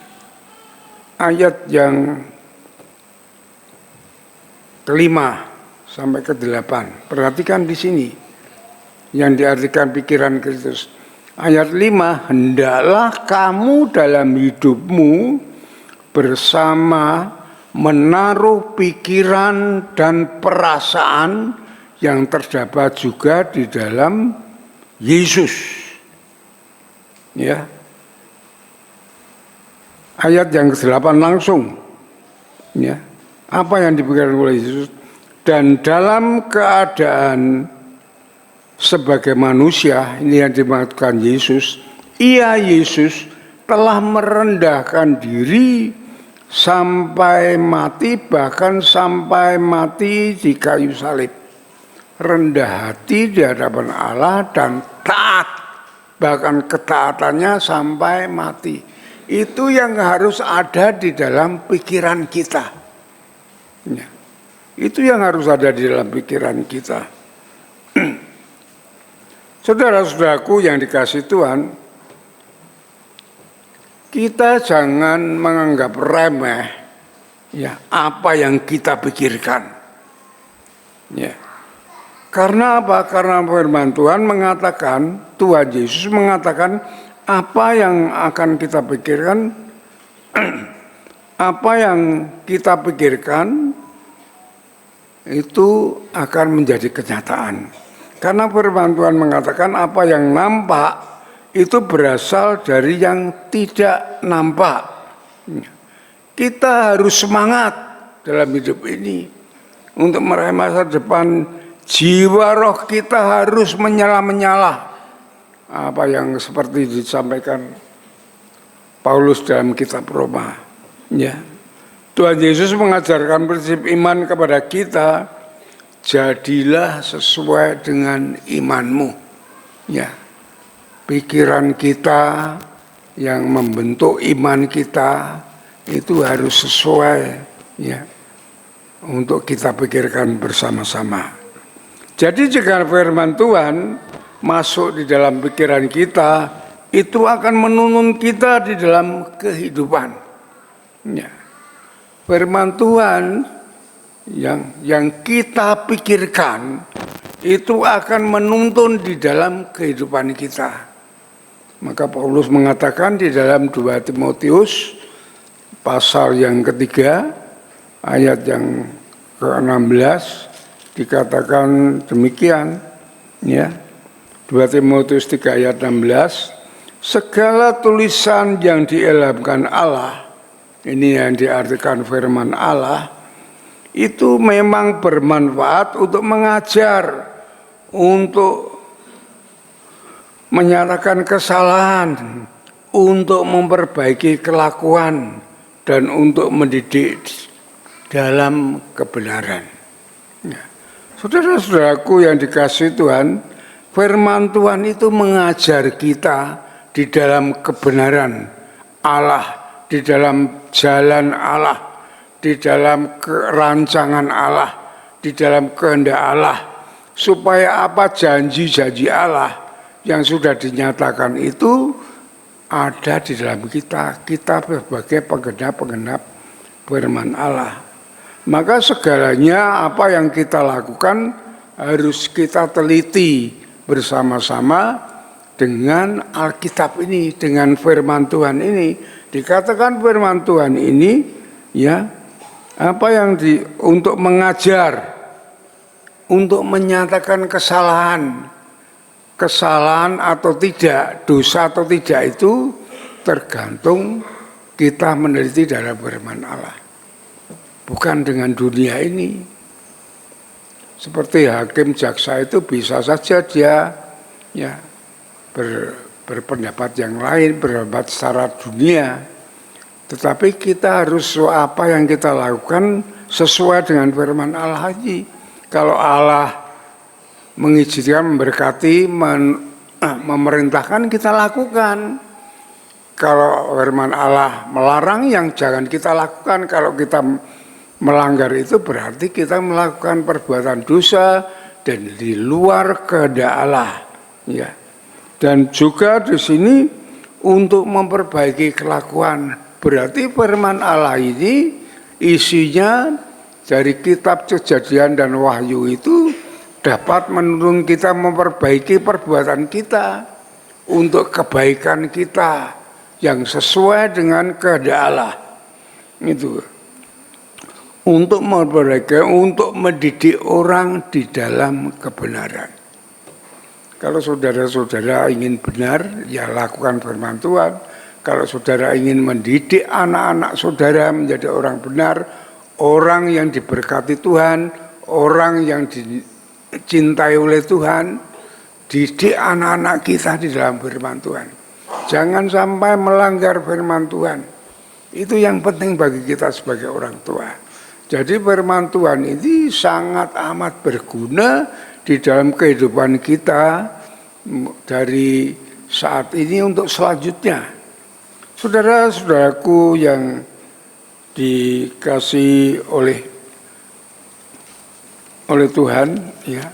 Ayat yang ke-5 sampai ke-8. Perhatikan di sini. Yang diartikan pikiran Kristus. Ayat 5, hendaklah kamu dalam hidupmu bersama menaruh pikiran dan perasaan yang terdapat juga di dalam Yesus. Ya. Ayat yang ke-8 langsung. Ya. Apa yang dipikirkan oleh Yesus? Dan dalam keadaan sebagai manusia, ini yang dimaksudkan Yesus, Yesus telah merendahkan diri sampai mati, bahkan sampai mati di kayu salib. Rendah hati di hadapan Allah dan taat, bahkan ketaatannya sampai mati. Itu yang harus ada di dalam pikiran kita. Ya. Itu yang harus ada di dalam pikiran kita. Saudara-saudaraku yang dikasihi Tuhan, kita jangan menganggap remeh ya apa yang kita pikirkan. Ya. Karena apa? Karena firman Tuhan mengatakan, Tuhan Yesus mengatakan apa yang akan kita pikirkan, apa yang kita pikirkan itu akan menjadi kenyataan. Karena firman Tuhan mengatakan apa yang nampak itu berasal dari yang tidak nampak. Kita harus semangat dalam hidup ini untuk meraih masa depan. Jiwa roh kita harus menyala-menyala. Apa yang seperti disampaikan Paulus dalam kitab Roma. Ya. Tuhan Yesus mengajarkan prinsip iman kepada kita. Jadilah sesuai dengan imanmu. Ya. Pikiran kita yang membentuk iman kita itu harus sesuai ya untuk kita pikirkan bersama-sama. Jadi jika firman Tuhan masuk di dalam pikiran kita, itu akan menuntun kita di dalam kehidupan. Ya. Firman Tuhan yang kita pikirkan itu akan menuntun di dalam kehidupan kita. Maka Paulus mengatakan di dalam 2 Timotius pasal yang ketiga ayat yang ke-16 dikatakan demikian, ya. 2 Timotius 3 ayat 16, segala tulisan yang diilhamkan Allah, ini yang diartikan firman Allah, itu memang bermanfaat untuk mengajar, untuk menyatakan kesalahan, untuk memperbaiki kelakuan, dan untuk mendidik dalam kebenaran. Ya. Saudara-saudaraku yang dikasihi Tuhan, firman Tuhan itu mengajar kita di dalam kebenaran Allah, di dalam jalan Allah, di dalam rancangan Allah, di dalam kehendak Allah, supaya apa janji-janji Allah yang sudah dinyatakan itu ada di dalam kita sebagai penggenap firman Allah. Maka segalanya apa yang kita lakukan harus kita teliti bersama-sama dengan Alkitab ini, dengan firman Tuhan ini. Dikatakan firman Tuhan ini, ya, apa yang untuk mengajar, untuk menyatakan kesalahan atau tidak, dosa atau tidak itu tergantung kita meneliti dalam firman Allah. Bukan dengan dunia ini. Seperti hakim jaksa itu bisa saja dia ya berpendapat yang lain, berpendapat secara dunia. Tetapi kita harus apa yang kita lakukan sesuai dengan firman Allah aja. Kalau Allah mengizinkan, memberkati, memerintahkan, kita lakukan. Kalau firman Allah melarang, yang jangan kita lakukan. Kalau kita melanggar itu berarti kita melakukan perbuatan dosa dan di luar kehendak Allah. Ya. Dan juga di sini untuk memperbaiki kelakuan. Berarti firman Allah ini isinya dari kitab Kejadian dan Wahyu itu dapat menuntun kita memperbaiki perbuatan kita untuk kebaikan kita yang sesuai dengan kehendak Allah. Itu untuk memperbaiki, untuk mendidik orang di dalam kebenaran. Kalau saudara-saudara ingin benar, ya lakukan firman Tuhan. Kalau saudara ingin mendidik anak-anak saudara menjadi orang benar, orang yang diberkati Tuhan, orang yang dicintai oleh Tuhan, didik anak-anak kita di dalam firman Tuhan. Jangan sampai melanggar firman Tuhan. Itu yang penting bagi kita sebagai orang tua. Jadi firman Tuhan ini sangat amat berguna di dalam kehidupan kita dari saat ini untuk selanjutnya. Saudara-saudaraku yang dikasihi oleh Tuhan, ya.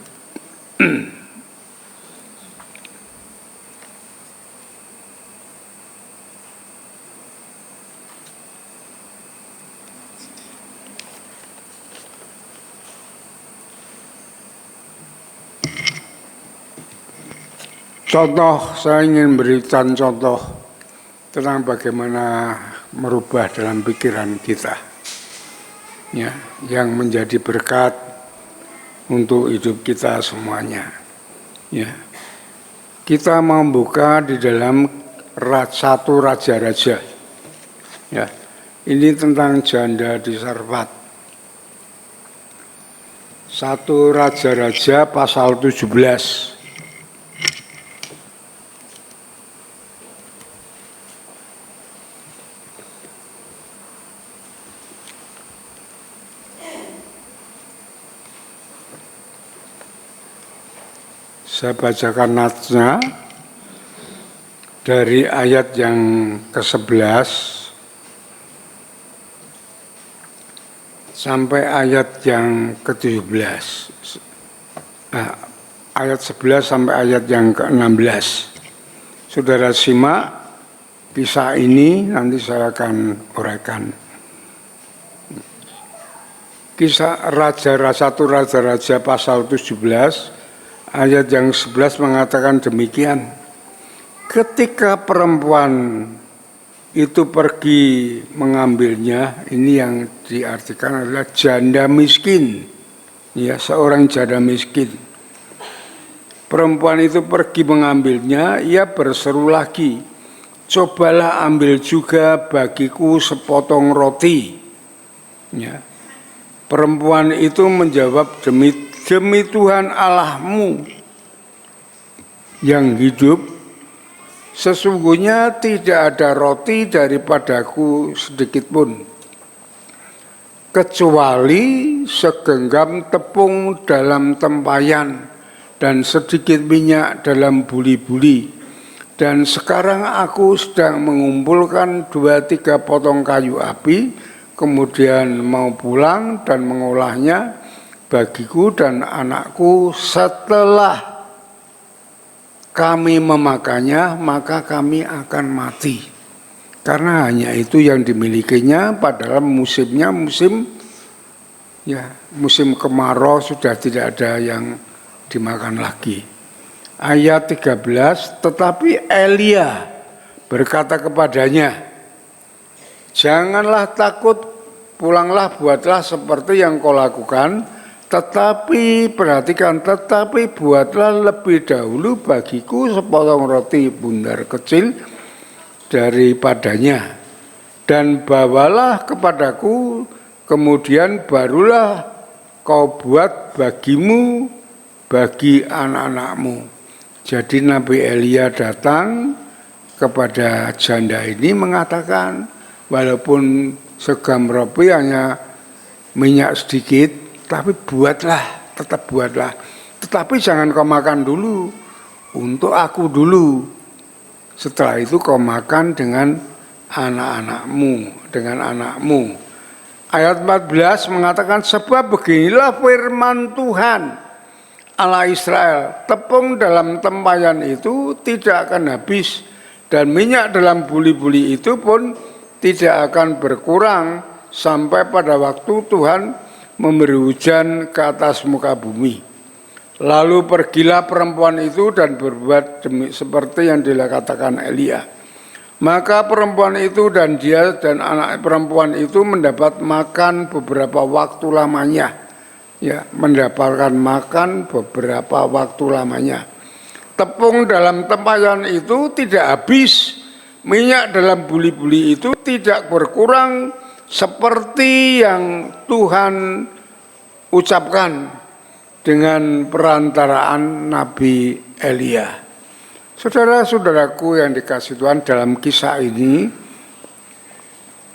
Contoh, saya ingin berikan contoh tentang bagaimana merubah dalam pikiran kita, ya, yang menjadi berkat untuk hidup kita semuanya. Ya, kita membuka di dalam satu raja-raja. Ya, ini tentang janda di Sarfat. Satu raja-raja pasal 17. Saya bacakan natsnya dari ayat yang ke-11 sampai ayat yang ke-17. ayat 11 sampai ayat yang ke-16. Saudara simak kisah ini, nanti saya akan uraikan. Kisah Raja-Raja pasal 17 ayat yang 11 mengatakan demikian. Ketika perempuan itu pergi mengambilnya, ini yang diartikan adalah janda miskin. Ya, seorang janda miskin. Perempuan itu pergi mengambilnya, ia berseru lagi, cobalah ambil juga bagiku sepotong roti. Ya. Perempuan itu menjawab, demi Tuhan Allahmu yang hidup, sesungguhnya tidak ada roti daripadaku sedikit pun, kecuali segenggam tepung dalam tempayan dan sedikit minyak dalam buli-buli. Dan sekarang aku sedang mengumpulkan 2-3 potong kayu api, kemudian mau pulang dan mengolahnya bagiku dan anakku. Setelah kami memakannya, maka kami akan mati. Karena hanya itu yang dimilikinya, padahal musimnya musim kemarau, sudah tidak ada yang dimakan lagi. Ayat 13, tetapi Elia berkata kepadanya, janganlah takut, pulanglah, buatlah seperti yang kau lakukan, tetapi perhatikan, tetapi buatlah lebih dahulu bagiku sepotong roti bundar kecil daripadanya, dan bawalah kepadaku, kemudian barulah kau buat bagimu, bagi anak-anakmu. Jadi Nabi Elia datang kepada janda ini mengatakan, walaupun segam roti hanya minyak sedikit, tapi tetap buatlah. Tetapi jangan kau makan dulu, untuk aku dulu. Setelah itu kau makan dengan anakmu. Ayat 14 mengatakan, sebab beginilah firman Tuhan Allah Israel, tepung dalam tempayan itu tidak akan habis, dan minyak dalam buli-buli itu pun tidak akan berkurang sampai pada waktu Tuhan memberi hujan ke atas muka bumi. Lalu pergilah perempuan itu dan berbuat seperti yang dikatakan Elia. Maka perempuan itu dan dia dan anak perempuan itu mendapat makan beberapa waktu lamanya. Ya, mendapatkan makan beberapa waktu lamanya. Tepung dalam tempayan itu tidak habis, minyak dalam buli-buli itu tidak berkurang, seperti yang Tuhan ucapkan dengan perantaraan Nabi Elia. Saudara-saudaraku yang dikasihi Tuhan, dalam kisah ini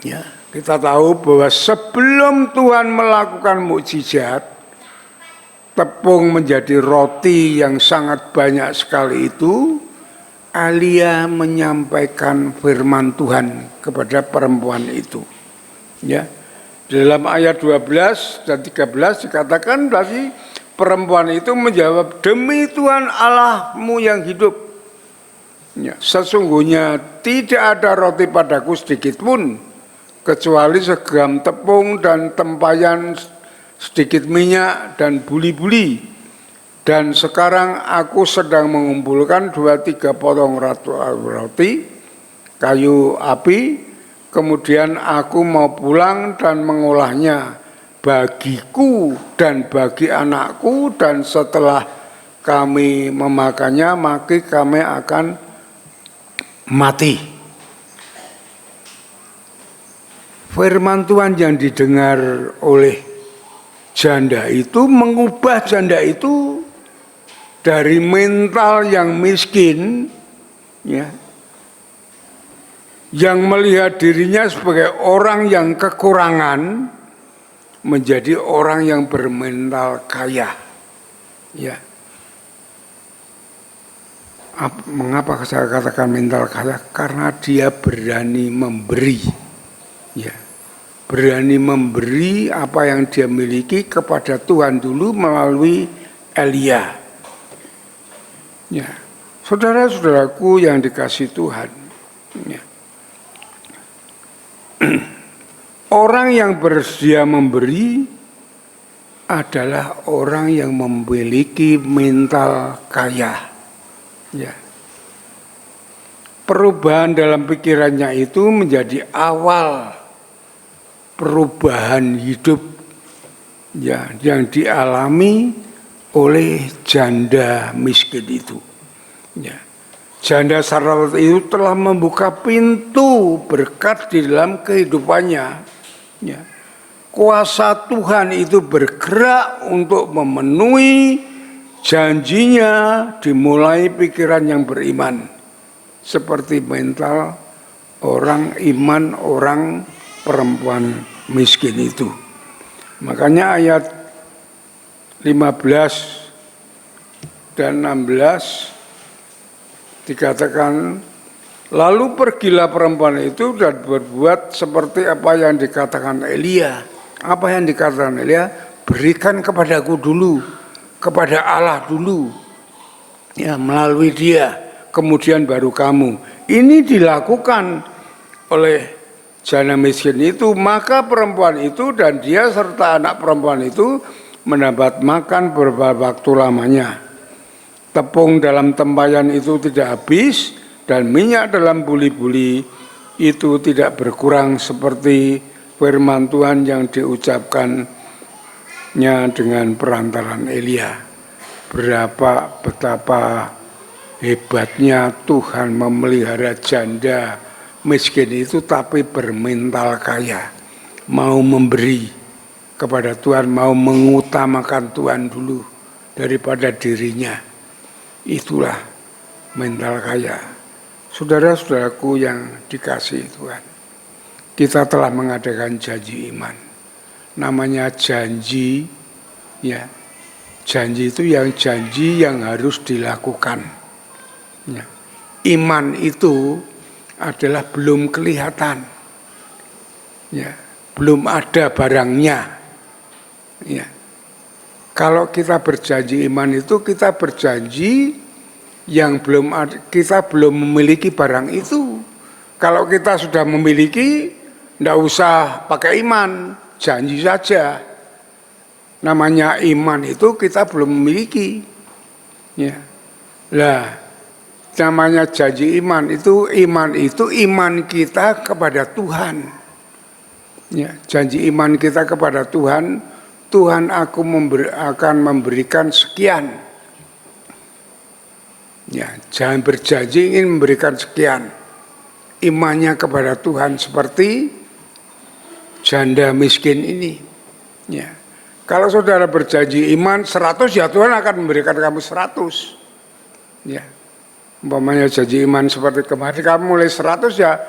ya, kita tahu bahwa sebelum Tuhan melakukan mukjizat, tepung menjadi roti yang sangat banyak sekali itu, Elia menyampaikan firman Tuhan kepada perempuan itu. Ya. Dalam ayat 12 dan 13 dikatakan tadi, perempuan itu menjawab, demi Tuhan Allahmu yang hidup, ya, sesungguhnya tidak ada roti padaku sedikit pun, kecuali segenggam tepung dan tempayan sedikit minyak dan buli-buli. Dan sekarang aku sedang mengumpulkan 2-3 potong roti, kayu api, kemudian aku mau pulang dan mengolahnya bagiku dan bagi anakku, dan setelah kami memakannya, maka kami akan mati. Firman Tuhan yang didengar oleh janda itu mengubah janda itu dari mental yang miskin, ya, yang melihat dirinya sebagai orang yang kekurangan, menjadi orang yang bermental kaya. Ya. Mengapa saya katakan mental kaya? Karena dia berani memberi. Ya. Berani memberi apa yang dia miliki kepada Tuhan dulu melalui Elia. Ya, saudara-saudaraku yang dikasihi Tuhan, ya. Orang yang bersedia memberi adalah orang yang memiliki mental kaya. Ya. Perubahan dalam pikirannya itu menjadi awal perubahan hidup, ya, yang dialami oleh janda miskin itu. Ya. Janda Sarfat itu telah membuka pintu berkat di dalam kehidupannya. Ya. Kuasa Tuhan itu bergerak untuk memenuhi janjinya, dimulai pikiran yang beriman. Seperti mental orang iman, orang perempuan miskin itu. Makanya ayat 15 dan 16 dikatakan, lalu pergilah perempuan itu dan berbuat seperti apa yang dikatakan Elia. Apa yang dikatakan Elia? Berikan kepadaku dulu, kepada Allah dulu, ya, melalui dia. Kemudian baru kamu. Ini dilakukan oleh janda miskin itu. Maka perempuan itu dan dia serta anak perempuan itu mendapat makan beberapa waktu lamanya. Tepung dalam tempayan itu tidak habis, dan minyak dalam buli-buli itu tidak berkurang, seperti firman Tuhan yang diucapkannya dengan perantaran Elia. Betapa hebatnya Tuhan memelihara janda miskin itu, tapi bermental kaya, mau memberi kepada Tuhan, mau mengutamakan Tuhan dulu daripada dirinya. Itulah mental kaya. Saudara-saudaraku yang dikasihi Tuhan, kita telah mengadakan janji iman. Namanya janji, ya, janji itu janji yang harus dilakukan. Ya. Iman itu adalah belum kelihatan, ya, belum ada barangnya. Ya. Kalau kita berjanji iman itu kita berjanji yang belum ada, kita belum memiliki barang itu. Kalau kita sudah memiliki, tidak usah pakai iman, janji saja. Namanya iman itu kita belum memiliki. Ya. Lah, namanya janji iman itu iman kita kepada Tuhan. Ya, janji iman kita kepada Tuhan, Tuhan akan memberikan sekian. Ya, jangan berjanji ingin memberikan sekian. Imannya kepada Tuhan seperti janda miskin ini. Ya. Kalau saudara berjanji iman 100, ya Tuhan akan memberikan kamu 100. Ya. Umpamanya janji iman seperti kemarin, kamu mulai 100, ya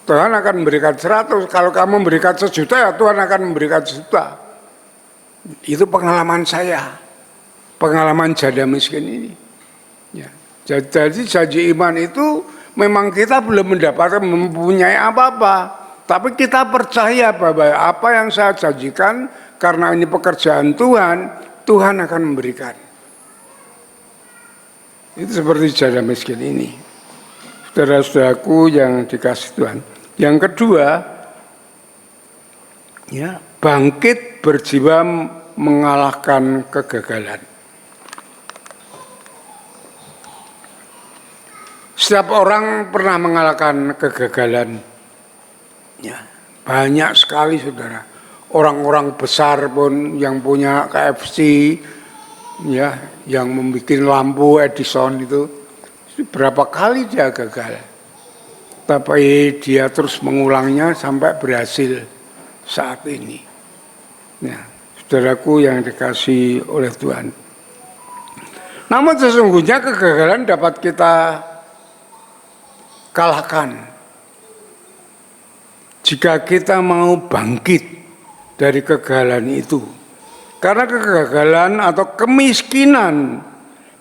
Tuhan akan memberikan 100. Kalau kamu memberikan 1 juta, ya Tuhan akan memberikan 1 juta. Itu pengalaman saya, pengalaman janda miskin ini. Ya. Jadi janji iman itu memang kita belum mempunyai apa-apa, tapi kita percaya bahwa apa yang saya janjikan, karena ini pekerjaan Tuhan, Tuhan akan memberikan. Itu seperti janda miskin ini. Saudara-saudaraku yang dikasihi Tuhan. Yang kedua, ya, bangkit berjiwa mengalahkan kegagalan. Setiap orang pernah mengalahkan kegagalan. Ya, banyak sekali saudara. Orang-orang besar pun yang punya KFC, ya, yang membuat lampu Edison itu berapa kali dia gagal, tapi dia terus mengulangnya sampai berhasil saat ini. Ya, saudaraku yang dikasihi oleh Tuhan. Namun sesungguhnya kegagalan dapat kita kalahkan jika kita mau bangkit dari kegagalan itu. Karena kegagalan atau kemiskinan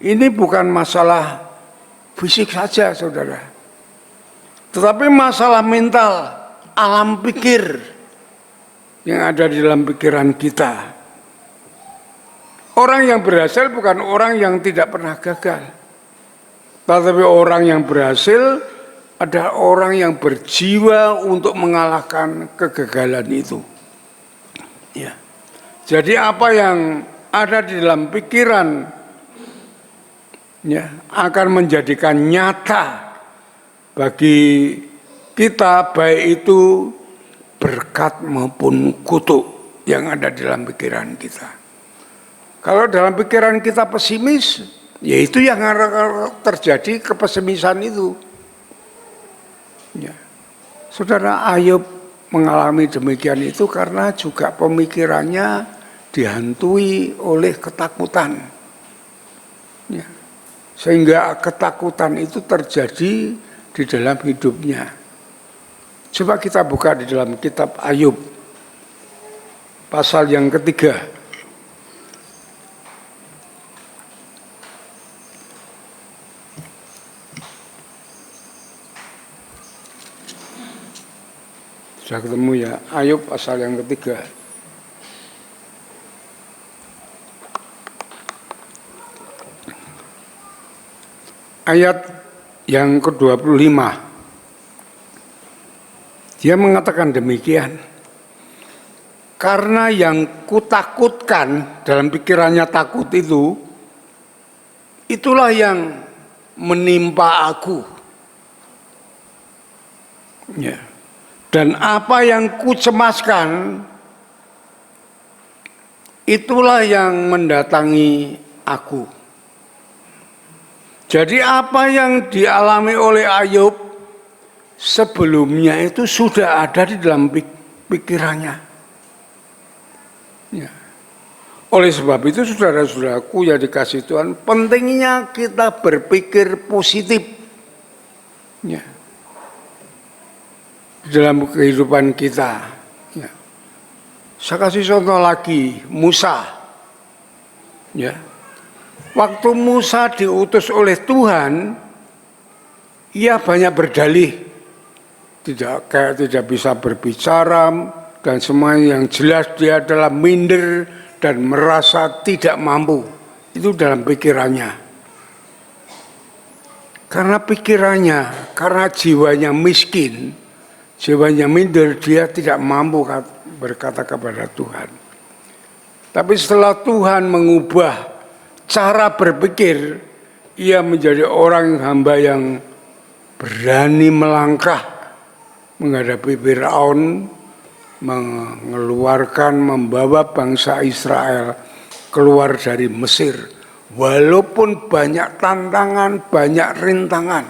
ini bukan masalah fisik saja, saudara, tetapi masalah mental, alam pikir yang ada di dalam pikiran kita. Orang yang berhasil bukan orang yang tidak pernah gagal. Tetapi orang yang berhasil adalah orang yang berjiwa untuk mengalahkan kegagalan itu. Ya. Jadi apa yang ada di dalam pikiran ya, akan menjadikan nyata bagi kita, baik itu berkat maupun kutuk yang ada di dalam pikiran kita. Kalau dalam pikiran kita pesimis, ya itu yang terjadi, kepesimisan itu. Ya. Saudara, Ayub mengalami demikian itu karena juga pemikirannya dihantui oleh ketakutan. Ya. Sehingga ketakutan itu terjadi di dalam hidupnya. Coba kita buka di dalam kitab Ayub, pasal yang ketiga. Sudah ketemu ya, Ayub pasal yang ketiga. Ayat yang ke-25. Dia mengatakan demikian. Karena yang kutakutkan, dalam pikirannya takut itu, itulah yang menimpa aku. Ya. Dan apa yang kucemaskan, itulah yang mendatangi aku. Jadi apa yang dialami oleh Ayub sebelumnya itu sudah ada di dalam pikirannya. Ya. Oleh sebab itu saudara-saudaraku yang dikasihi Tuhan, pentingnya kita berpikir positif. Ya. Dalam kehidupan kita. Ya. Saya kasih contoh lagi, Musa. Ya. Waktu Musa diutus oleh Tuhan, ia banyak berdalih, tidak bisa berbicara dan semua yang jelas dia adalah minder dan merasa tidak mampu. Itu dalam pikirannya. Karena pikirannya, karena jiwanya miskin, jiwanya minder, dia tidak mampu berkata kepada Tuhan. Tapi setelah Tuhan mengubah cara berpikir, ia menjadi orang hamba yang berani melangkah menghadapi Firaun, membawa bangsa Israel keluar dari Mesir. Walaupun banyak tantangan, banyak rintangan.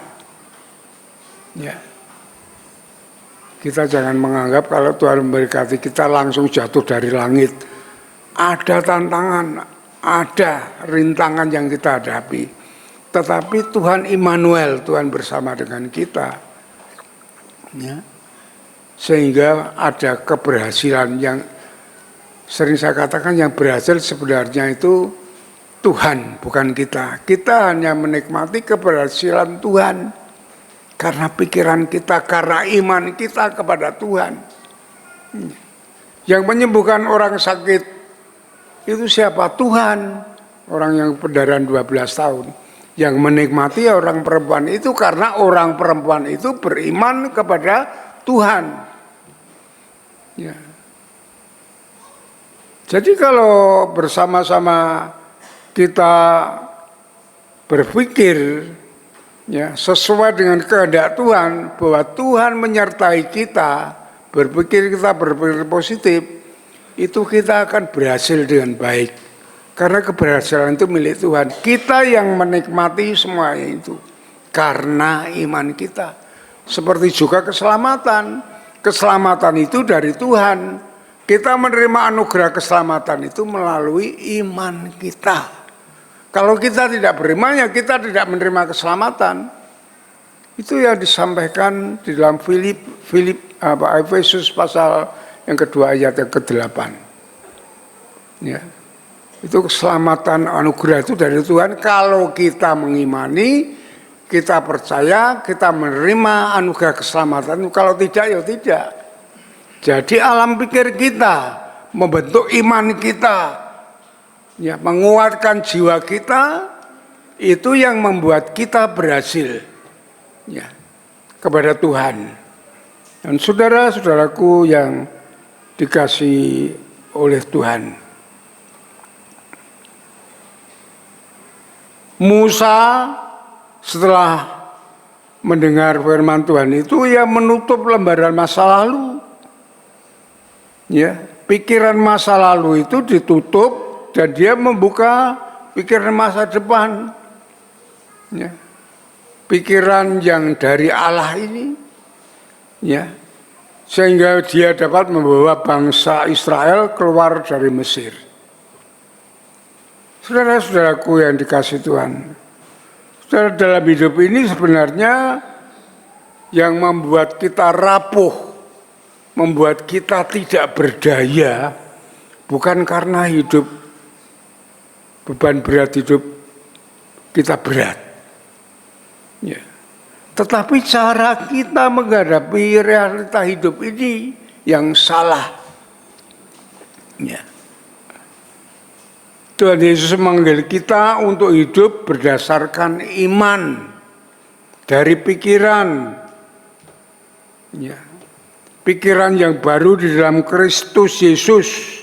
Ya. Kita jangan menganggap kalau Tuhan memberkati kita langsung jatuh dari langit. Ada tantangan, ada rintangan yang kita hadapi. Tetapi Tuhan Immanuel, Tuhan bersama dengan kita. Ya. Sehingga ada keberhasilan yang sering saya katakan, yang berhasil sebenarnya itu Tuhan, bukan kita. Kita hanya menikmati keberhasilan Tuhan. Karena pikiran kita, karena iman kita kepada Tuhan. Yang menyembuhkan orang sakit itu siapa? Tuhan. Orang yang pendarahan 12 tahun. Yang menikmati orang perempuan itu karena orang perempuan itu beriman kepada Tuhan. Ya. Jadi kalau bersama-sama kita berpikir ya, sesuai dengan kehendak Tuhan, bahwa Tuhan menyertai kita, berpikir positif, itu kita akan berhasil dengan baik. Karena keberhasilan itu milik Tuhan. Kita yang menikmati semuanya itu karena iman kita. Seperti juga keselamatan. Keselamatan itu dari Tuhan. Kita menerima anugerah keselamatan itu melalui iman kita. Kalau kita tidak beriman, ya kita tidak menerima keselamatan. Itu yang disampaikan di dalam Efesus pasal yang kedua ayat yang ke-8. Ya. Itu keselamatan anugerah itu dari Tuhan. Kalau kita mengimani, kita percaya, kita menerima anugerah keselamatan. Kalau tidak, ya tidak. Jadi alam pikir kita membentuk iman kita. Ya, menguatkan jiwa kita itu yang membuat kita berhasil ya, kepada Tuhan. Dan saudara-saudaraku yang dikasihi oleh Tuhan, Musa setelah mendengar firman Tuhan itu ya menutup lembaran masa lalu. Ya, pikiran masa lalu itu ditutup dan dia membuka pikiran masa depan. Ya. Pikiran yang dari Allah ini, ya, sehingga dia dapat membawa bangsa Israel keluar dari Mesir. Saudara-saudaraku yang dikasihi Tuhan, saudara, dalam hidup ini sebenarnya yang membuat kita rapuh, membuat kita tidak berdaya, bukan karena hidup, beban berat hidup kita berat. Ya. Tetapi cara kita menghadapi realita hidup ini yang salah. Ya. Tuhan Yesus memanggil kita untuk hidup berdasarkan iman dari pikiran. Ya. Pikiran yang baru di dalam Kristus Yesus,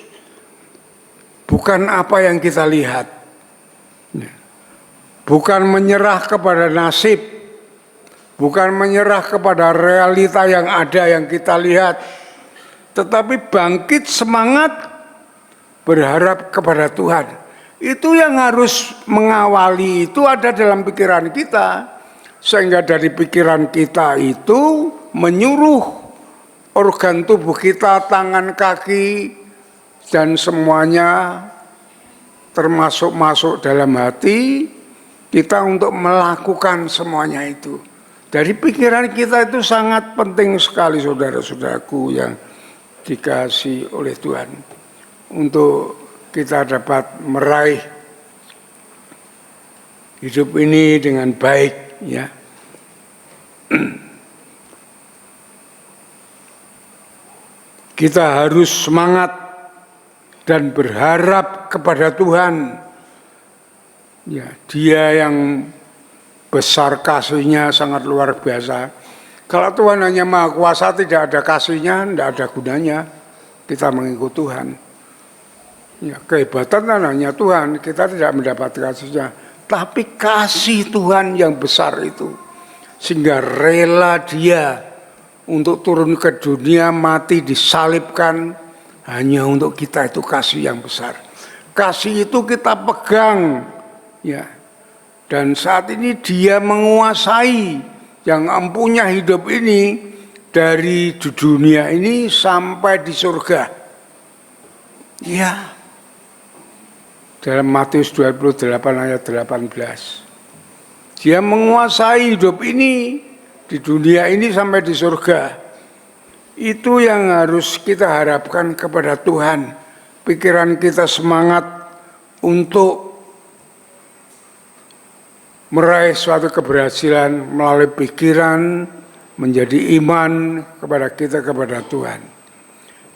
bukan apa yang kita lihat, bukan menyerah kepada nasib, bukan menyerah kepada realita yang ada yang kita lihat, tetapi bangkit semangat berharap kepada Tuhan. Itu yang harus mengawali, itu ada dalam pikiran kita, sehingga dari pikiran kita itu menyuruh organ tubuh kita, tangan, kaki, dan semuanya termasuk masuk dalam hati kita untuk melakukan semuanya itu. Dari pikiran kita itu sangat penting sekali, saudara-saudaraku yang dikasihi oleh Tuhan, untuk kita dapat meraih hidup ini dengan baik, ya. Kita harus semangat dan berharap kepada Tuhan. Ya, Dia yang besar kasih-Nya sangat luar biasa. Kalau Tuhan hanya Maha Kuasa, tidak ada kasih-Nya, tidak ada gunanya kita mengikut Tuhan. Ya, kehebatan hanya Tuhan, kita tidak mendapat kasih-Nya. Tapi kasih Tuhan yang besar itu, sehingga rela Dia untuk turun ke dunia, mati, disalibkan, hanya untuk kita. Itu kasih yang besar. Kasih itu kita pegang, ya. Dan saat ini Dia menguasai yang empunya hidup ini, dari di dunia ini sampai di surga. Ya. Dalam Matius 28 ayat 18. Dia menguasai hidup ini, di dunia ini sampai di surga. Itu yang harus kita harapkan kepada Tuhan. Pikiran kita semangat untuk meraih suatu keberhasilan melalui pikiran, menjadi iman kepada kita, kepada Tuhan.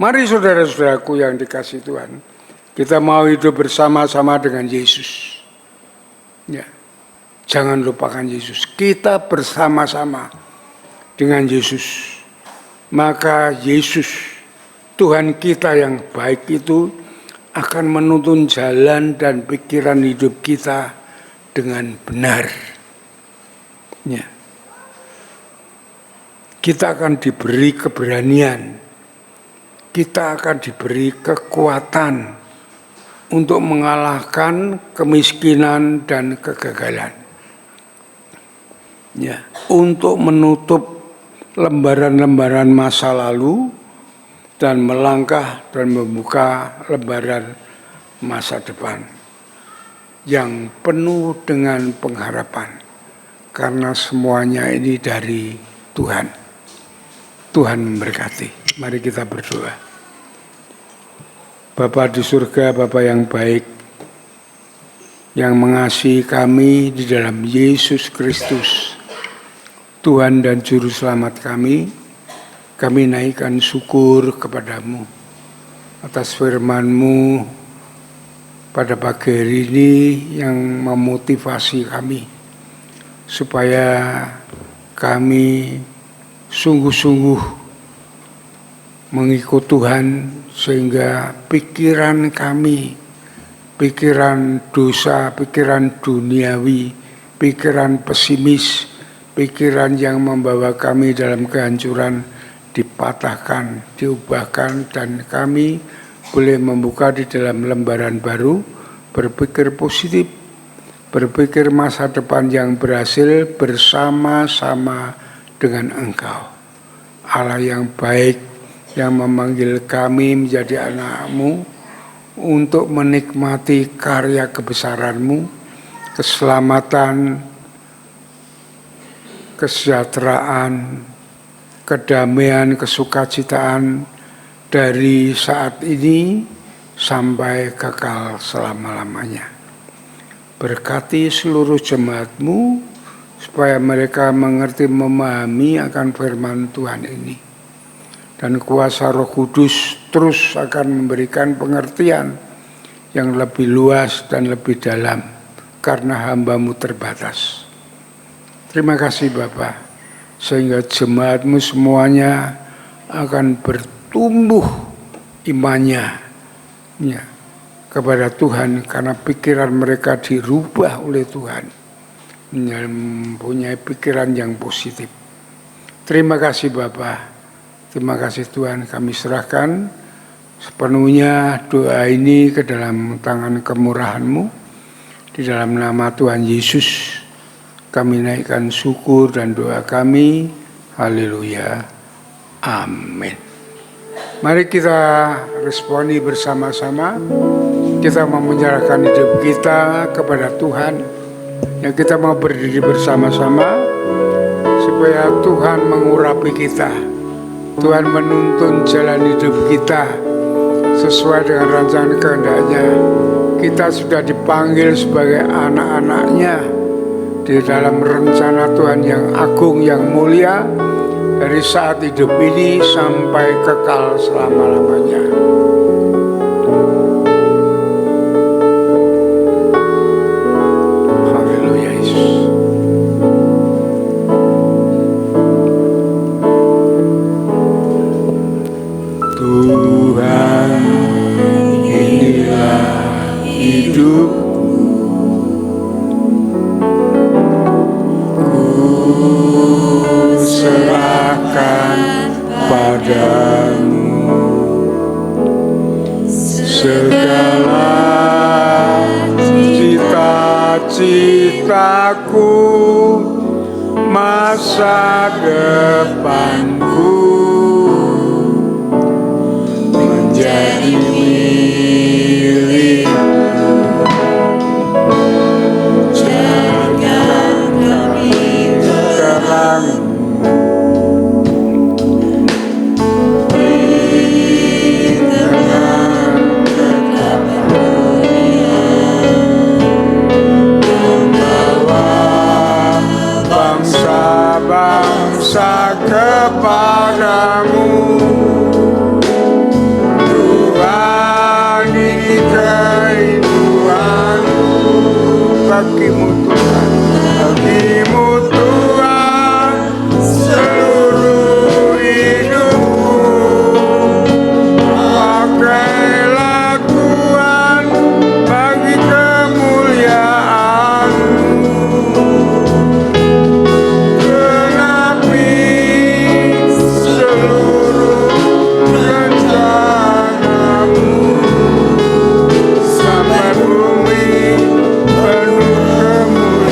Mari saudara-saudaraku yang dikasihi Tuhan, kita mau hidup bersama-sama dengan Yesus. Ya. Jangan lupakan Yesus. Kita bersama-sama dengan Yesus. Maka Yesus, Tuhan kita yang baik itu, akan menuntun jalan dan pikiran hidup kita dengan benar. Ya. Kita akan diberi keberanian. Kita akan diberi kekuatan untuk mengalahkan kemiskinan dan kegagalan. Ya, untuk menutup lembaran-lembaran masa lalu dan melangkah dan membuka lembaran masa depan yang penuh dengan pengharapan, karena semuanya ini dari Tuhan. Tuhan memberkati. Mari kita berdoa. Bapa di surga, Bapa yang baik, yang mengasihi kami di dalam Yesus Kristus, Tuhan dan Juru Selamat kami naikkan syukur kepadamu atas firman-Mu pada pagi hari ini yang memotivasi kami supaya kami sungguh-sungguh mengikut Tuhan sehingga pikiran kami, pikiran dosa, pikiran duniawi, pikiran pesimis, pikiran yang membawa kami dalam kehancuran dipatahkan, diubahkan, dan kami boleh membuka di dalam lembaran baru, berpikir positif, berpikir masa depan yang berhasil bersama-sama dengan Engkau. Allah yang baik yang memanggil kami menjadi anak-Mu untuk menikmati karya kebesaran-Mu, keselamatan, kesejahteraan, kedamaian, kesukacitaan dari saat ini sampai kekal selama-lamanya. Berkati seluruh jemaat-Mu supaya mereka mengerti, memahami akan firman Tuhan ini. Dan kuasa Roh Kudus terus akan memberikan pengertian yang lebih luas dan lebih dalam karena hamba-Mu terbatas. Terima kasih Bapa, sehingga jemaat-Mu semuanya akan bertumbuh imannya ya, kepada Tuhan karena pikiran mereka dirubah oleh Tuhan, mempunyai pikiran yang positif. Terima kasih Bapa, terima kasih Tuhan, kami serahkan sepenuhnya doa ini ke dalam tangan kemurahan-Mu. Di dalam nama Tuhan Yesus kami naikkan syukur dan doa kami. Haleluya. Amin. Mari kita responi bersama-sama. Kita mau menyerahkan hidup kita kepada Tuhan. Yang kita mau berdiri bersama-sama supaya Tuhan mengurapi kita. Tuhan menuntun jalan hidup kita sesuai dengan rancangan kehendak-Nya. Kita sudah dipanggil sebagai anak-anak-Nya di dalam rencana Tuhan yang agung, yang mulia, dari saat hidup ini sampai kekal selama-lamanya. Haleluya Yesus. Tuhan, inilah hidup, serahkan padamu segala cita-citaku, masa depanku menjadi milik. Jadikan kami terang bangsa kepadamu. Tuhan, ini kerinduanku bagimu Tuhan, bagimu Tuhan seluruh hidupku. Pakailah Tuhan bagi kemuliaan-Mu. Sampai bumi penuh kemuliaan.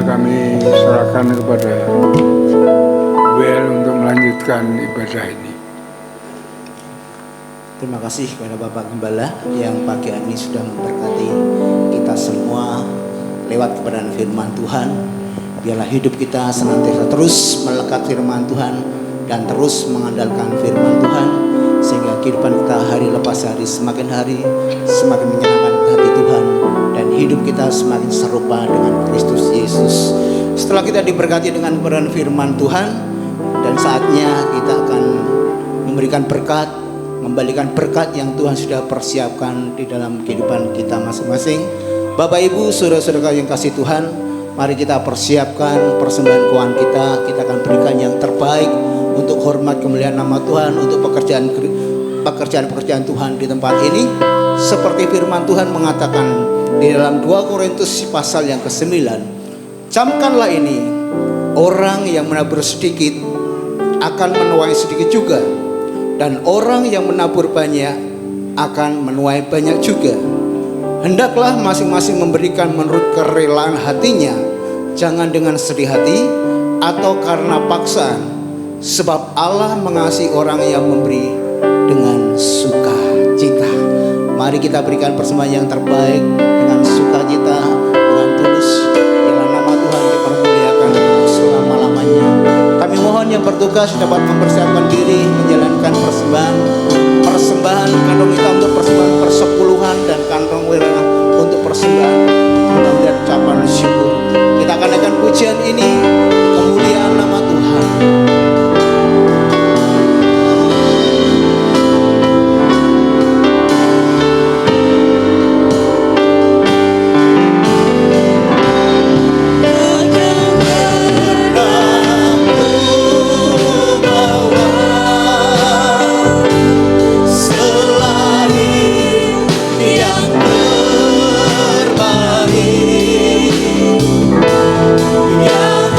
selanjutnya kami serahkan kepada Well untuk melanjutkan ibadah ini. Terima kasih kepada Bapak Gembala yang pagi ini sudah memberkati kita semua lewat kebenaran firman Tuhan. Biarlah hidup kita senantiasa terus melekat firman Tuhan dan terus mengandalkan firman Tuhan, sehingga kehidupan kita hari lepas hari semakin menyenangkan hati Tuhan, dan hidup kita semakin serupa dengan Kristus Yesus. Setelah kita diberkati dengan kebenaran firman Tuhan, dan saatnya kita akan memberikan berkat, membalikan berkat yang Tuhan sudah persiapkan di dalam kehidupan kita masing-masing. Bapak Ibu, saudara-saudara yang kasih Tuhan, mari kita persiapkan persembahan keuangan kita. Kita akan berikan yang terbaik untuk hormat kemuliaan nama Tuhan, untuk pekerjaan Tuhan di tempat ini. Seperti firman Tuhan mengatakan di dalam 2 Korintus pasal yang ke-9, camkanlah ini, orang yang menabur sedikit akan menuai sedikit juga, dan orang yang menabur banyak akan menuai banyak juga. Hendaklah masing-masing memberikan menurut kerelaan hatinya, jangan dengan sedih hati atau karena paksaan, sebab Allah mengasihi orang yang memberi dengan sukacita. Mari kita berikan persembahan yang terbaik dengan sukacita, dengan tulus. Biarlah nama Tuhan dipermuliakan selama-lamanya. Kami mohon yang bertugas dapat mempersiapkan diri menjalankan persembahan kantong hitam untuk persembahan persepuluhan, dan kantong merah untuk persembahan dan ucapan syukur. Kita akan naikkan pujian ini, kemuliaan nama Tuhan. Yang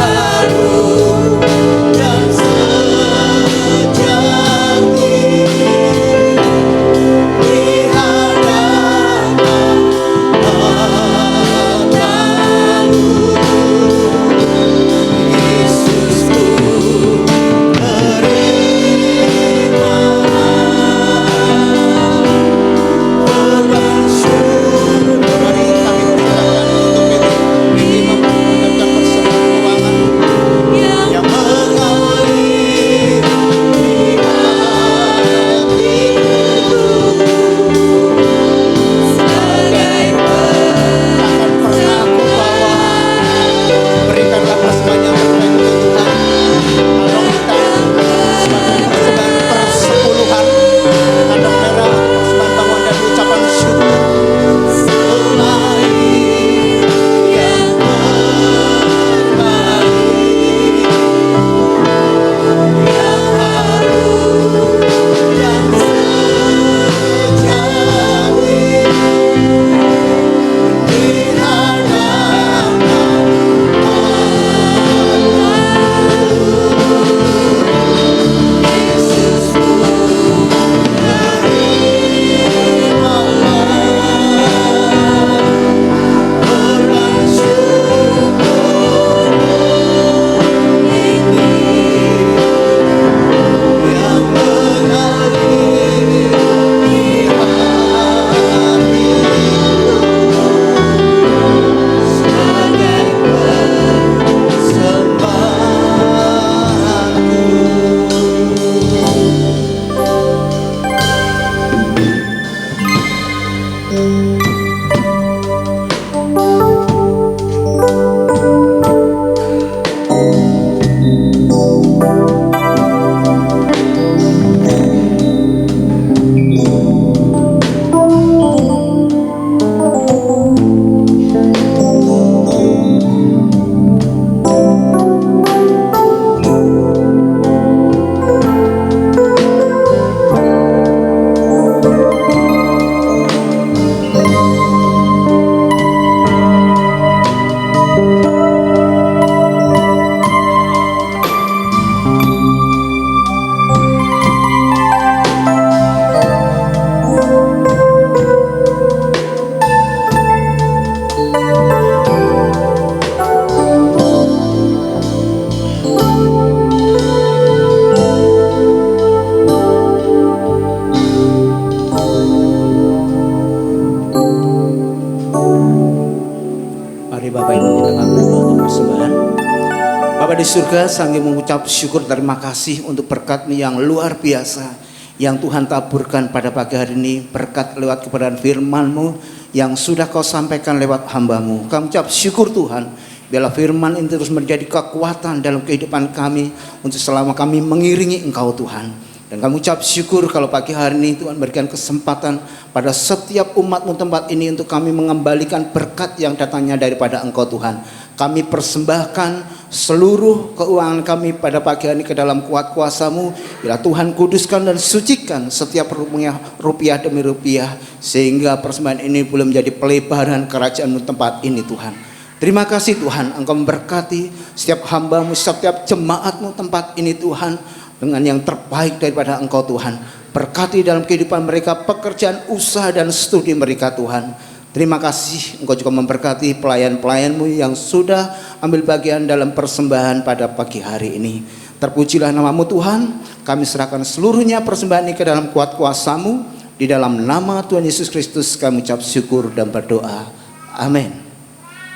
Bapa di surga, kami mengucap syukur terima kasih untuk berkat-Mu yang luar biasa yang Tuhan taburkan pada pagi hari ini, berkat lewat kebenaran firman-Mu yang sudah Kau sampaikan lewat hamba-Mu. Kami ucap syukur Tuhan, biarlah firman ini terus menjadi kekuatan dalam kehidupan kami untuk selama kami mengiringi Engkau Tuhan. Dan kami ucap syukur kalau pagi hari ini Tuhan berikan kesempatan pada setiap umat-Mu tempat ini untuk kami mengembalikan berkat yang datangnya daripada Engkau Tuhan. Kami persembahkan seluruh keuangan kami pada pagi hari ini ke dalam kuat kuasa-Mu. Bila Tuhan kuduskan dan sucikan setiap rupiah demi rupiah, sehingga persembahan ini boleh menjadi pelebaran kerajaan-Mu tempat ini Tuhan. Terima kasih Tuhan, Engkau memberkati setiap hamba-Mu, setiap jemaat-Mu tempat ini Tuhan, dengan yang terbaik daripada Engkau Tuhan. Berkati dalam kehidupan mereka, pekerjaan, usaha dan studi mereka Tuhan. Terima kasih Engkau juga memberkati pelayan-pelayan-Mu yang sudah ambil bagian dalam persembahan pada pagi hari ini. Terpujilah nama-Mu Tuhan. Kami serahkan seluruhnya persembahan ini ke dalam kuat kuasa-Mu. Di dalam nama Tuhan Yesus Kristus kami ucap syukur dan berdoa. Amin.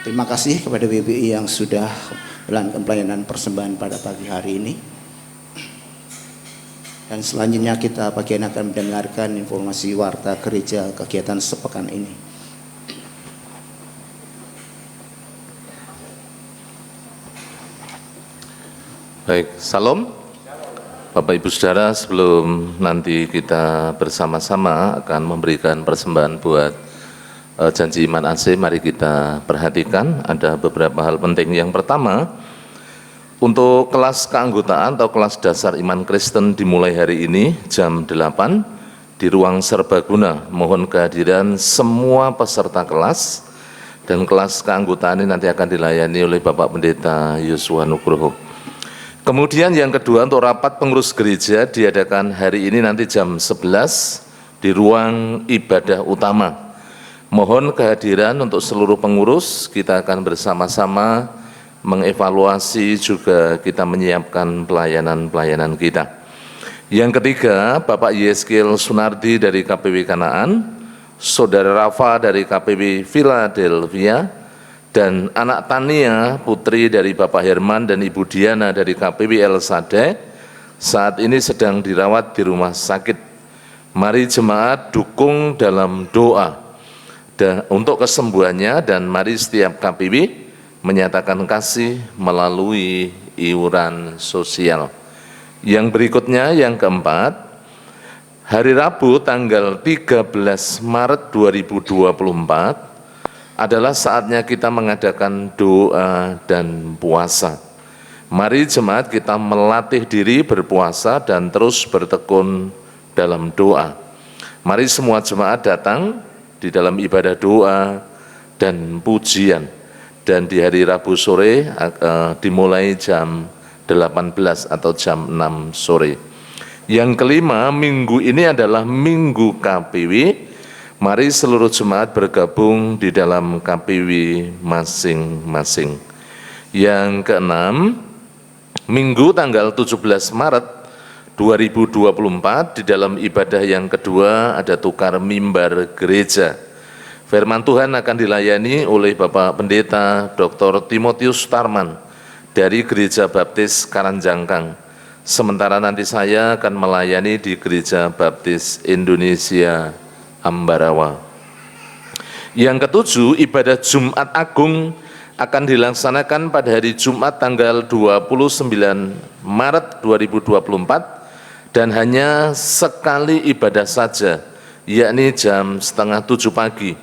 Terima kasih kepada BBI yang sudah melakukan pelayanan persembahan pada pagi hari ini. Dan selanjutnya kita bagian akan mendengarkan informasi warta gereja kegiatan sepekan ini. Baik, salam. Bapak Ibu Saudara, sebelum nanti kita bersama-sama akan memberikan persembahan buat janji iman AC, mari kita perhatikan ada beberapa hal penting. Yang pertama, untuk kelas keanggotaan atau kelas dasar iman Kristen dimulai hari ini jam 8 di ruang serbaguna. Mohon kehadiran semua peserta kelas, dan kelas keanggotaan ini nanti akan dilayani oleh Bapak Pendeta Yosua Nugroho. Kemudian yang kedua, untuk rapat pengurus gereja diadakan hari ini nanti jam 11 di ruang ibadah utama. Mohon kehadiran untuk seluruh pengurus, kita akan bersama-sama mengevaluasi, juga kita menyiapkan pelayanan-pelayanan kita. Yang ketiga, Bapak Yeskil Sunardi dari KPW Kanaan, Saudara Rafa dari KPW Philadelphia, dan anak Tania putri dari Bapak Herman dan Ibu Diana dari KPW El Sade saat ini sedang dirawat di rumah sakit. Mari jemaat dukung dalam doa untuk kesembuhannya, dan mari setiap KPW menyatakan kasih melalui iuran sosial. Yang berikutnya, yang keempat, hari Rabu tanggal 13 Maret 2024 adalah saatnya kita mengadakan doa dan puasa. Mari jemaat kita melatih diri berpuasa dan terus bertekun dalam doa. Mari semua jemaat datang di dalam ibadah doa dan pujian. Dan di hari Rabu sore dimulai jam 18 atau jam 6 sore. Yang kelima, minggu ini adalah minggu KPW. Mari seluruh jemaat bergabung di dalam KPW masing-masing. Yang keenam, minggu tanggal 17 Maret 2024 di dalam ibadah yang kedua ada tukar mimbar gereja. Firman Tuhan akan dilayani oleh Bapak Pendeta Dr. Timotius Tarman dari Gereja Baptis Karanjangkang. Sementara nanti saya akan melayani di Gereja Baptis Indonesia Ambarawa. Yang ketujuh, ibadah Jumat Agung akan dilaksanakan pada hari Jumat tanggal 29 Maret 2024 dan hanya sekali ibadah saja, yakni jam 6:30 pagi.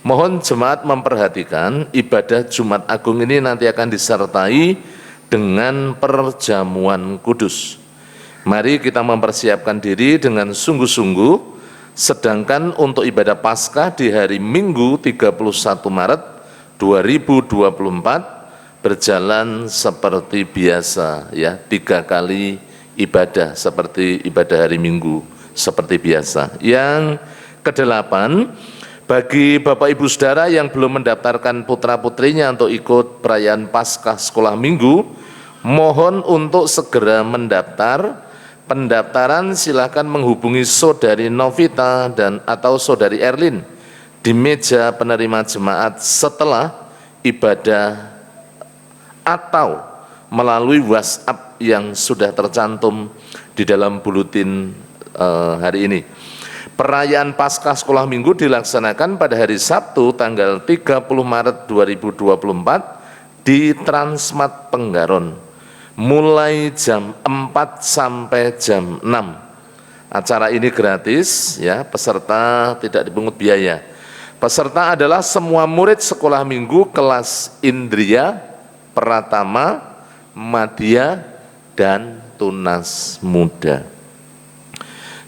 Mohon jemaat memperhatikan ibadah Jumat Agung ini nanti akan disertai dengan perjamuan kudus. Mari kita mempersiapkan diri dengan sungguh-sungguh, sedangkan untuk ibadah Paskah di hari Minggu 31 Maret 2024 berjalan seperti biasa, ya, 3 kali ibadah seperti ibadah hari Minggu seperti biasa. Yang kedelapan, bagi Bapak Ibu Saudara yang belum mendaftarkan putra-putrinya untuk ikut perayaan Paskah Sekolah Minggu, mohon untuk segera mendaftar. Pendaftaran silakan menghubungi Saudari Novita dan atau Saudari Erlin di meja penerima jemaat setelah ibadah, atau melalui WhatsApp yang sudah tercantum di dalam buletin hari ini. Perayaan Paskah Sekolah Minggu dilaksanakan pada hari Sabtu tanggal 30 Maret 2024 di Transmart Penggaron, mulai jam 4 sampai jam 6. Acara ini gratis, ya, peserta tidak dipungut biaya. Peserta adalah semua murid sekolah minggu kelas Indria, Pratama, Madya, dan Tunas Muda.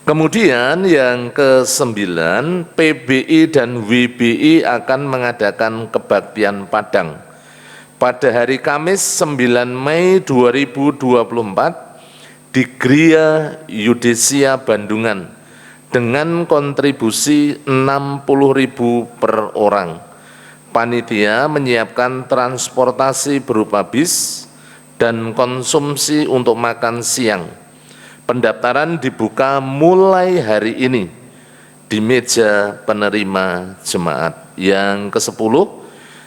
Kemudian yang ke-9, PBI dan WBI akan mengadakan kebaktian Padang pada hari Kamis 9 Mei 2024 di Gria Yudesia Bandungan dengan kontribusi 60.000 per orang. Panitia menyiapkan transportasi berupa bis dan konsumsi untuk makan siang. Pendaftaran dibuka mulai hari ini di meja penerima jemaat. Yang ke-10,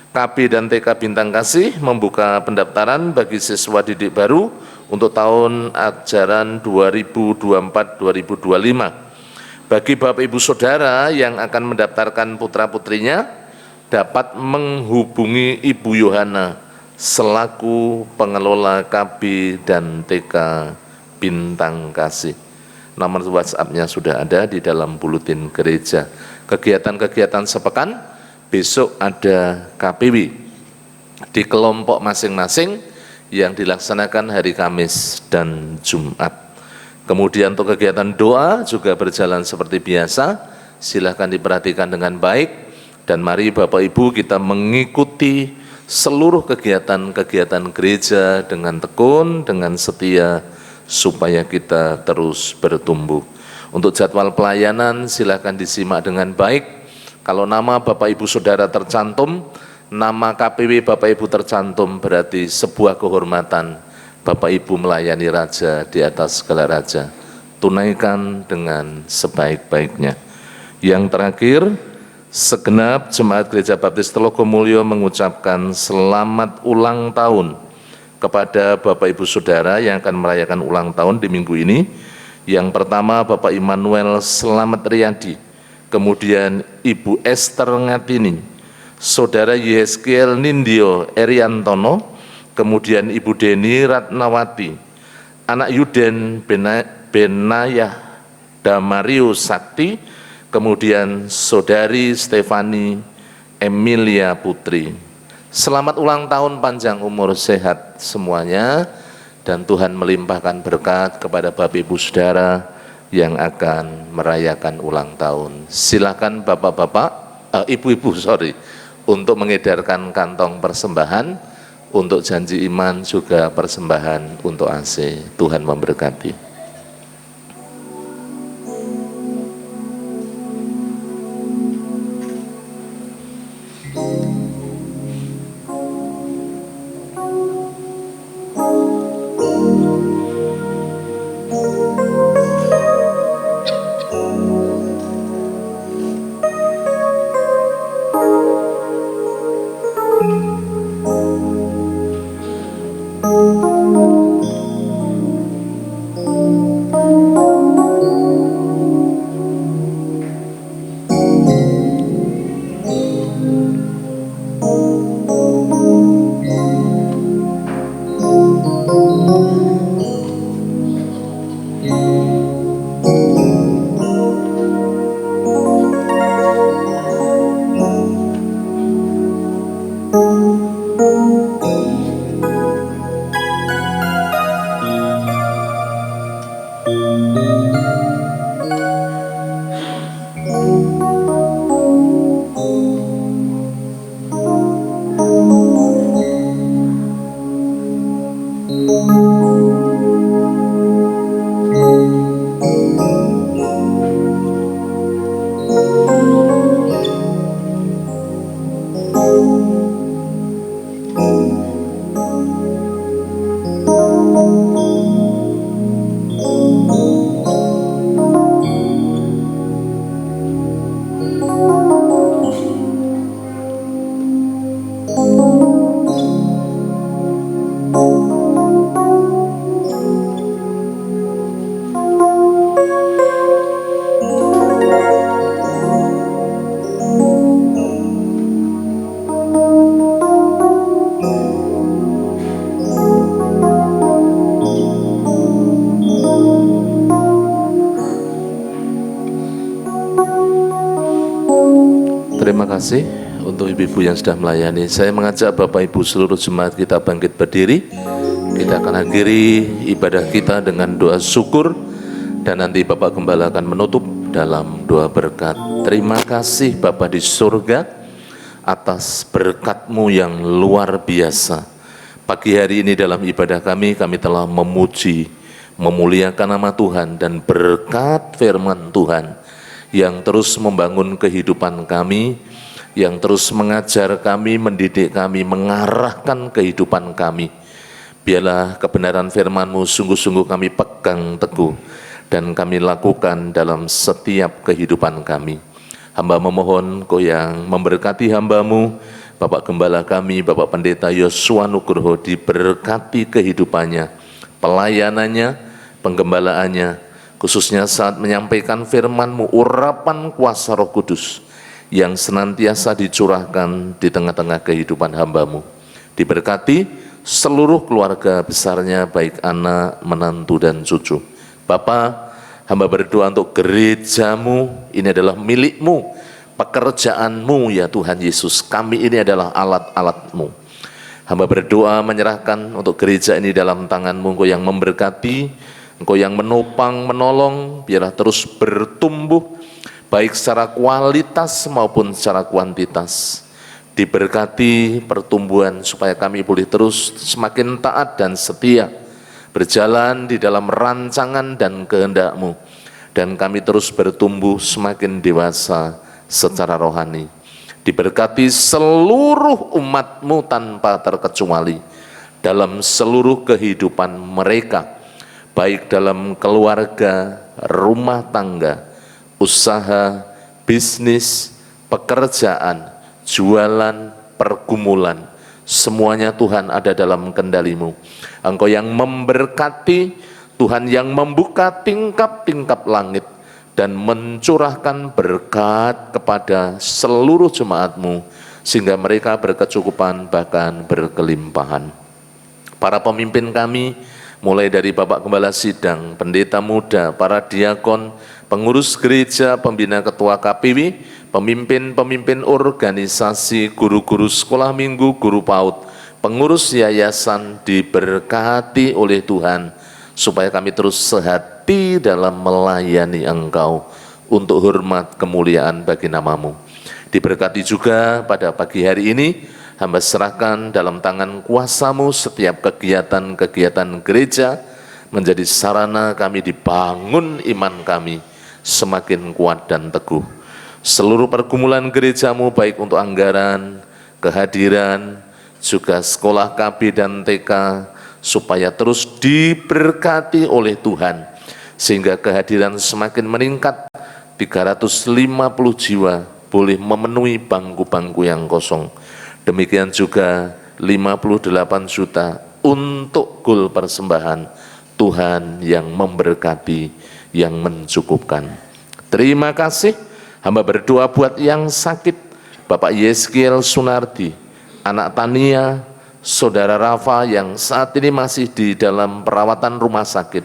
KB dan TK Bintang Kasih membuka pendaftaran bagi siswa didik baru untuk tahun ajaran 2024-2025. Bagi Bapak Ibu Saudara yang akan mendaftarkan putra-putrinya, dapat menghubungi Ibu Yohana selaku pengelola KB dan TK Bintang Kasih. Nomor WhatsApp-nya sudah ada di dalam buletin gereja. Kegiatan-kegiatan sepekan, besok ada KPW di kelompok masing-masing yang dilaksanakan hari Kamis dan Jumat. Kemudian untuk kegiatan doa juga berjalan seperti biasa, silahkan diperhatikan dengan baik, dan mari Bapak Ibu kita mengikuti seluruh kegiatan-kegiatan gereja dengan tekun, dengan setia, supaya kita terus bertumbuh. Untuk jadwal pelayanan silakan disimak dengan baik. Kalau nama Bapak Ibu Saudara tercantum, nama KPW Bapak Ibu tercantum, berarti sebuah kehormatan Bapak Ibu melayani Raja di atas segala raja. Tunaikan dengan sebaik-baiknya. Yang terakhir, segenap Jemaat Gereja Baptis Telogomulyo mengucapkan selamat ulang tahun kepada Bapak Ibu Saudara yang akan merayakan ulang tahun di minggu ini. Yang pertama Bapak Immanuel Selamat Riyadi, kemudian Ibu Esther Ngatini, Saudara Yeskiel Nindyo Eriantono, kemudian Ibu Deni Ratnawati, anak Yuden Benayah Damarius Sakti, kemudian Saudari Stefani Emilia Putri. Selamat ulang tahun, panjang umur, sehat semuanya, dan Tuhan melimpahkan berkat kepada Bapak Ibu Saudara yang akan merayakan ulang tahun. Silakan Bapak-bapak, Ibu-ibu untuk mengedarkan kantong persembahan untuk janji iman, juga persembahan untuk AC. Tuhan memberkati. kasih untuk ibu-ibu yang sudah melayani. Saya mengajak Bapak Ibu seluruh jemaat kita bangkit berdiri. Kita akan akhiri ibadah kita dengan doa syukur, dan nanti Bapak Gembala akan menutup dalam doa berkat. Terima kasih Bapa di surga atas berkat-Mu yang luar biasa. Pagi hari ini dalam ibadah kami telah memuji, memuliakan nama Tuhan, dan berkat firman Tuhan yang terus membangun kehidupan kami, yang terus mengajar kami, mendidik kami, mengarahkan kehidupan kami. Biarlah kebenaran firman-Mu sungguh-sungguh kami pegang teguh dan kami lakukan dalam setiap kehidupan kami. Hamba memohon Kau yang memberkati hamba-Mu, Bapak Gembala kami, Bapak Pendeta Yosua Nugroho, diberkati kehidupannya, pelayanannya, penggembalaannya, khususnya saat menyampaikan firman-Mu, urapan kuasa Roh Kudus yang senantiasa dicurahkan di tengah-tengah kehidupan hamba-Mu. Diberkati seluruh keluarga besarnya, baik anak, menantu, dan cucu. Bapa, hamba berdoa untuk gereja-Mu, ini adalah milik-Mu, pekerjaan-Mu ya Tuhan Yesus, kami ini adalah alat-alat-Mu. Hamba berdoa menyerahkan untuk gereja ini dalam tangan-Mu, Engkau yang memberkati, Engkau yang menopang, menolong, biarlah terus bertumbuh, baik secara kualitas maupun secara kuantitas. Diberkati pertumbuhan supaya kami boleh terus semakin taat dan setia, berjalan di dalam rancangan dan kehendak-Mu, dan kami terus bertumbuh semakin dewasa secara rohani. Diberkati seluruh umat-Mu tanpa terkecuali, dalam seluruh kehidupan mereka, baik dalam keluarga, rumah tangga, usaha, bisnis, pekerjaan, jualan, pergumulan, semuanya Tuhan ada dalam kendali-Mu. Engkau yang memberkati, Tuhan yang membuka tingkap-tingkap langit dan mencurahkan berkat kepada seluruh jemaat-Mu, sehingga mereka berkecukupan bahkan berkelimpahan. Para pemimpin kami, mulai dari Bapak Gembala Sidang, pendeta muda, para diakon, pengurus gereja, pembina ketua KPW, pemimpin-pemimpin organisasi, guru-guru sekolah minggu, guru PAUD, pengurus yayasan, diberkati oleh Tuhan, supaya kami terus sehati dalam melayani Engkau untuk hormat kemuliaan bagi nama-Mu. Diberkati juga pada pagi hari ini, hamba serahkan dalam tangan kuasa-Mu setiap kegiatan-kegiatan gereja, menjadi sarana kami dibangun iman kami semakin kuat dan teguh. Seluruh pergumulan gereja-Mu, baik untuk anggaran, kehadiran, juga sekolah KB dan TK, supaya terus diberkati oleh Tuhan, sehingga kehadiran semakin meningkat, 350 jiwa boleh memenuhi bangku-bangku yang kosong. Demikian juga 58 juta untuk gol persembahan, Tuhan yang memberkati, yang mencukupkan. Terima kasih. Hamba berdoa buat yang sakit, Bapak Yeskiel Sunardi, anak Tania, Saudara Rafa yang saat ini masih di dalam perawatan rumah sakit.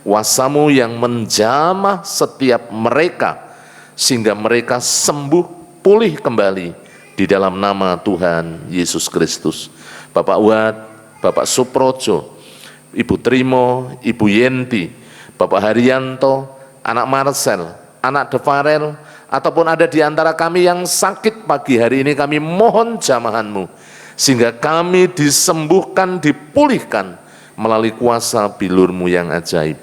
Kuasa-Mu yang menjamah setiap mereka, sehingga mereka sembuh, pulih kembali di dalam nama Tuhan Yesus Kristus. Bapak Wad, Bapak Suprojo, Ibu Trimo, Ibu Yenti, Bapak Haryanto, anak Marcel, anak Devarel, ataupun ada di antara kami yang sakit pagi hari ini, kami mohon jamahan-Mu, sehingga kami disembuhkan, dipulihkan melalui kuasa bilur-Mu yang ajaib.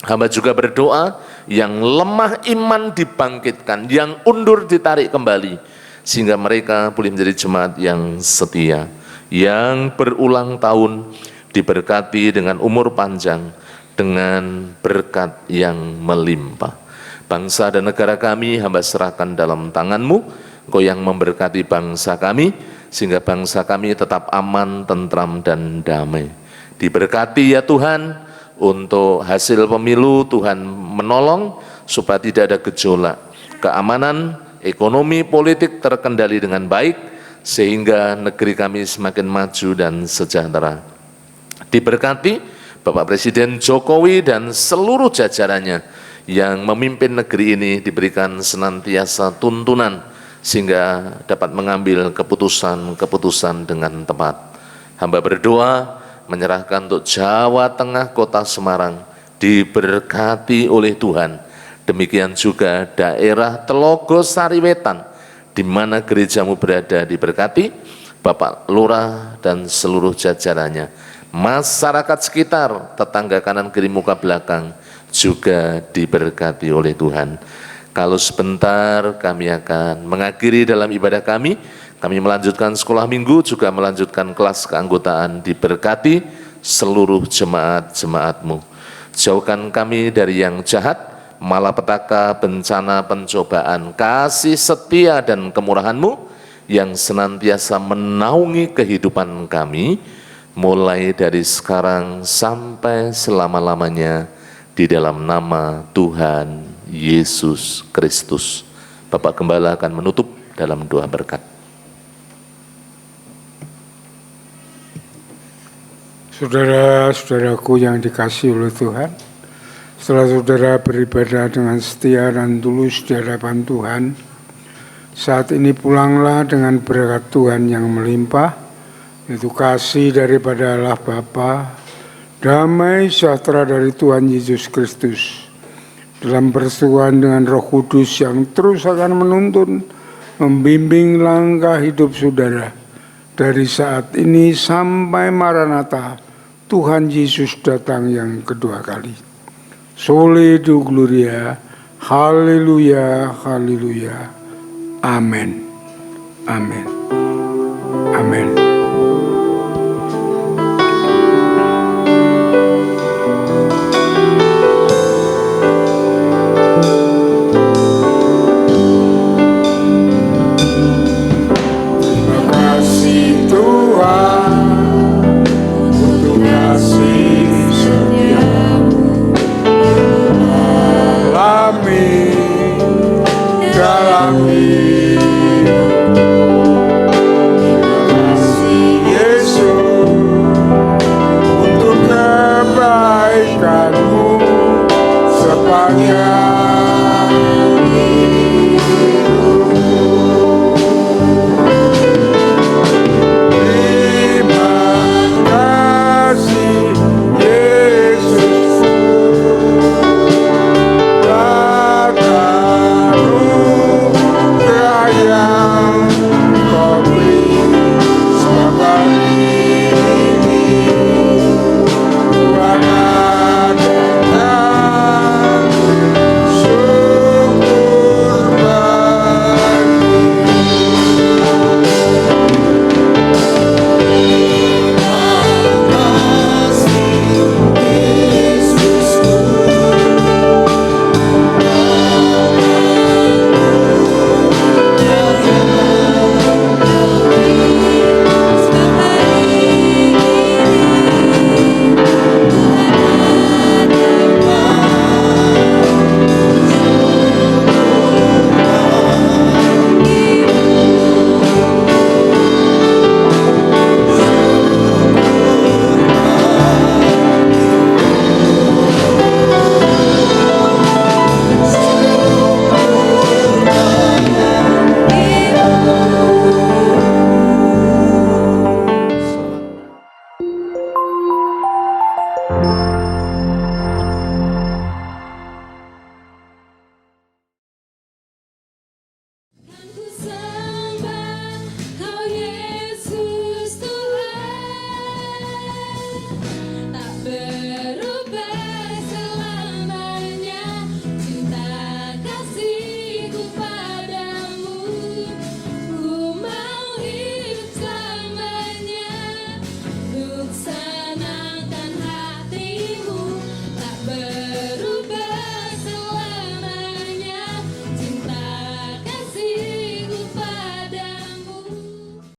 Hamba juga berdoa, yang lemah iman dibangkitkan, yang undur ditarik kembali, sehingga mereka boleh menjadi jemaat yang setia, yang berulang tahun, diberkati dengan umur panjang, dengan berkat yang melimpah. Bangsa dan negara kami hamba serahkan dalam tangan-Mu, Engkau yang memberkati bangsa kami, sehingga bangsa kami tetap aman, tentram, dan damai. Diberkati ya Tuhan, untuk hasil pemilu Tuhan menolong, supaya tidak ada gejolak, keamanan, ekonomi, politik terkendali dengan baik, sehingga negeri kami semakin maju dan sejahtera. Diberkati Bapak Presiden Jokowi dan seluruh jajarannya yang memimpin negeri ini, diberikan senantiasa tuntunan, sehingga dapat mengambil keputusan-keputusan dengan tepat. Hamba berdoa menyerahkan untuk Jawa Tengah, Kota Semarang diberkati oleh Tuhan. Demikian juga daerah Telogo Sariwetan, di mana gerejamu berada, diberkati. Bapak Lurah dan seluruh jajarannya, masyarakat sekitar, tetangga kanan kiri muka belakang juga diberkati oleh Tuhan. Kalau sebentar kami akan mengakhiri dalam ibadah kami melanjutkan sekolah minggu, juga melanjutkan kelas keanggotaan, diberkati seluruh jemaat-jemaatmu. Jauhkan kami dari yang jahat, malapetaka, bencana, pencobaan, kasih setia dan kemurahan-Mu yang senantiasa menaungi kehidupan kami, mulai dari sekarang sampai selama-lamanya, di dalam nama Tuhan Yesus Kristus. Bapak Gembala akan menutup dalam doa berkat. Saudara-saudaraku yang dikasihi oleh Tuhan, setelah saudara beribadah dengan setia dan tulus di hadapan Tuhan, saat ini pulanglah dengan berkat Tuhan yang melimpah, yaitu kasih daripada Allah Bapa, damai sejahtera dari Tuhan Yesus Kristus, dalam persekutuan dengan Roh Kudus yang terus akan menuntun, membimbing langkah hidup saudara dari saat ini sampai Maranatha, Tuhan Yesus datang yang kedua kali. Soli Deo Gloria, haleluya, haleluya. Amin. Amin. Amin.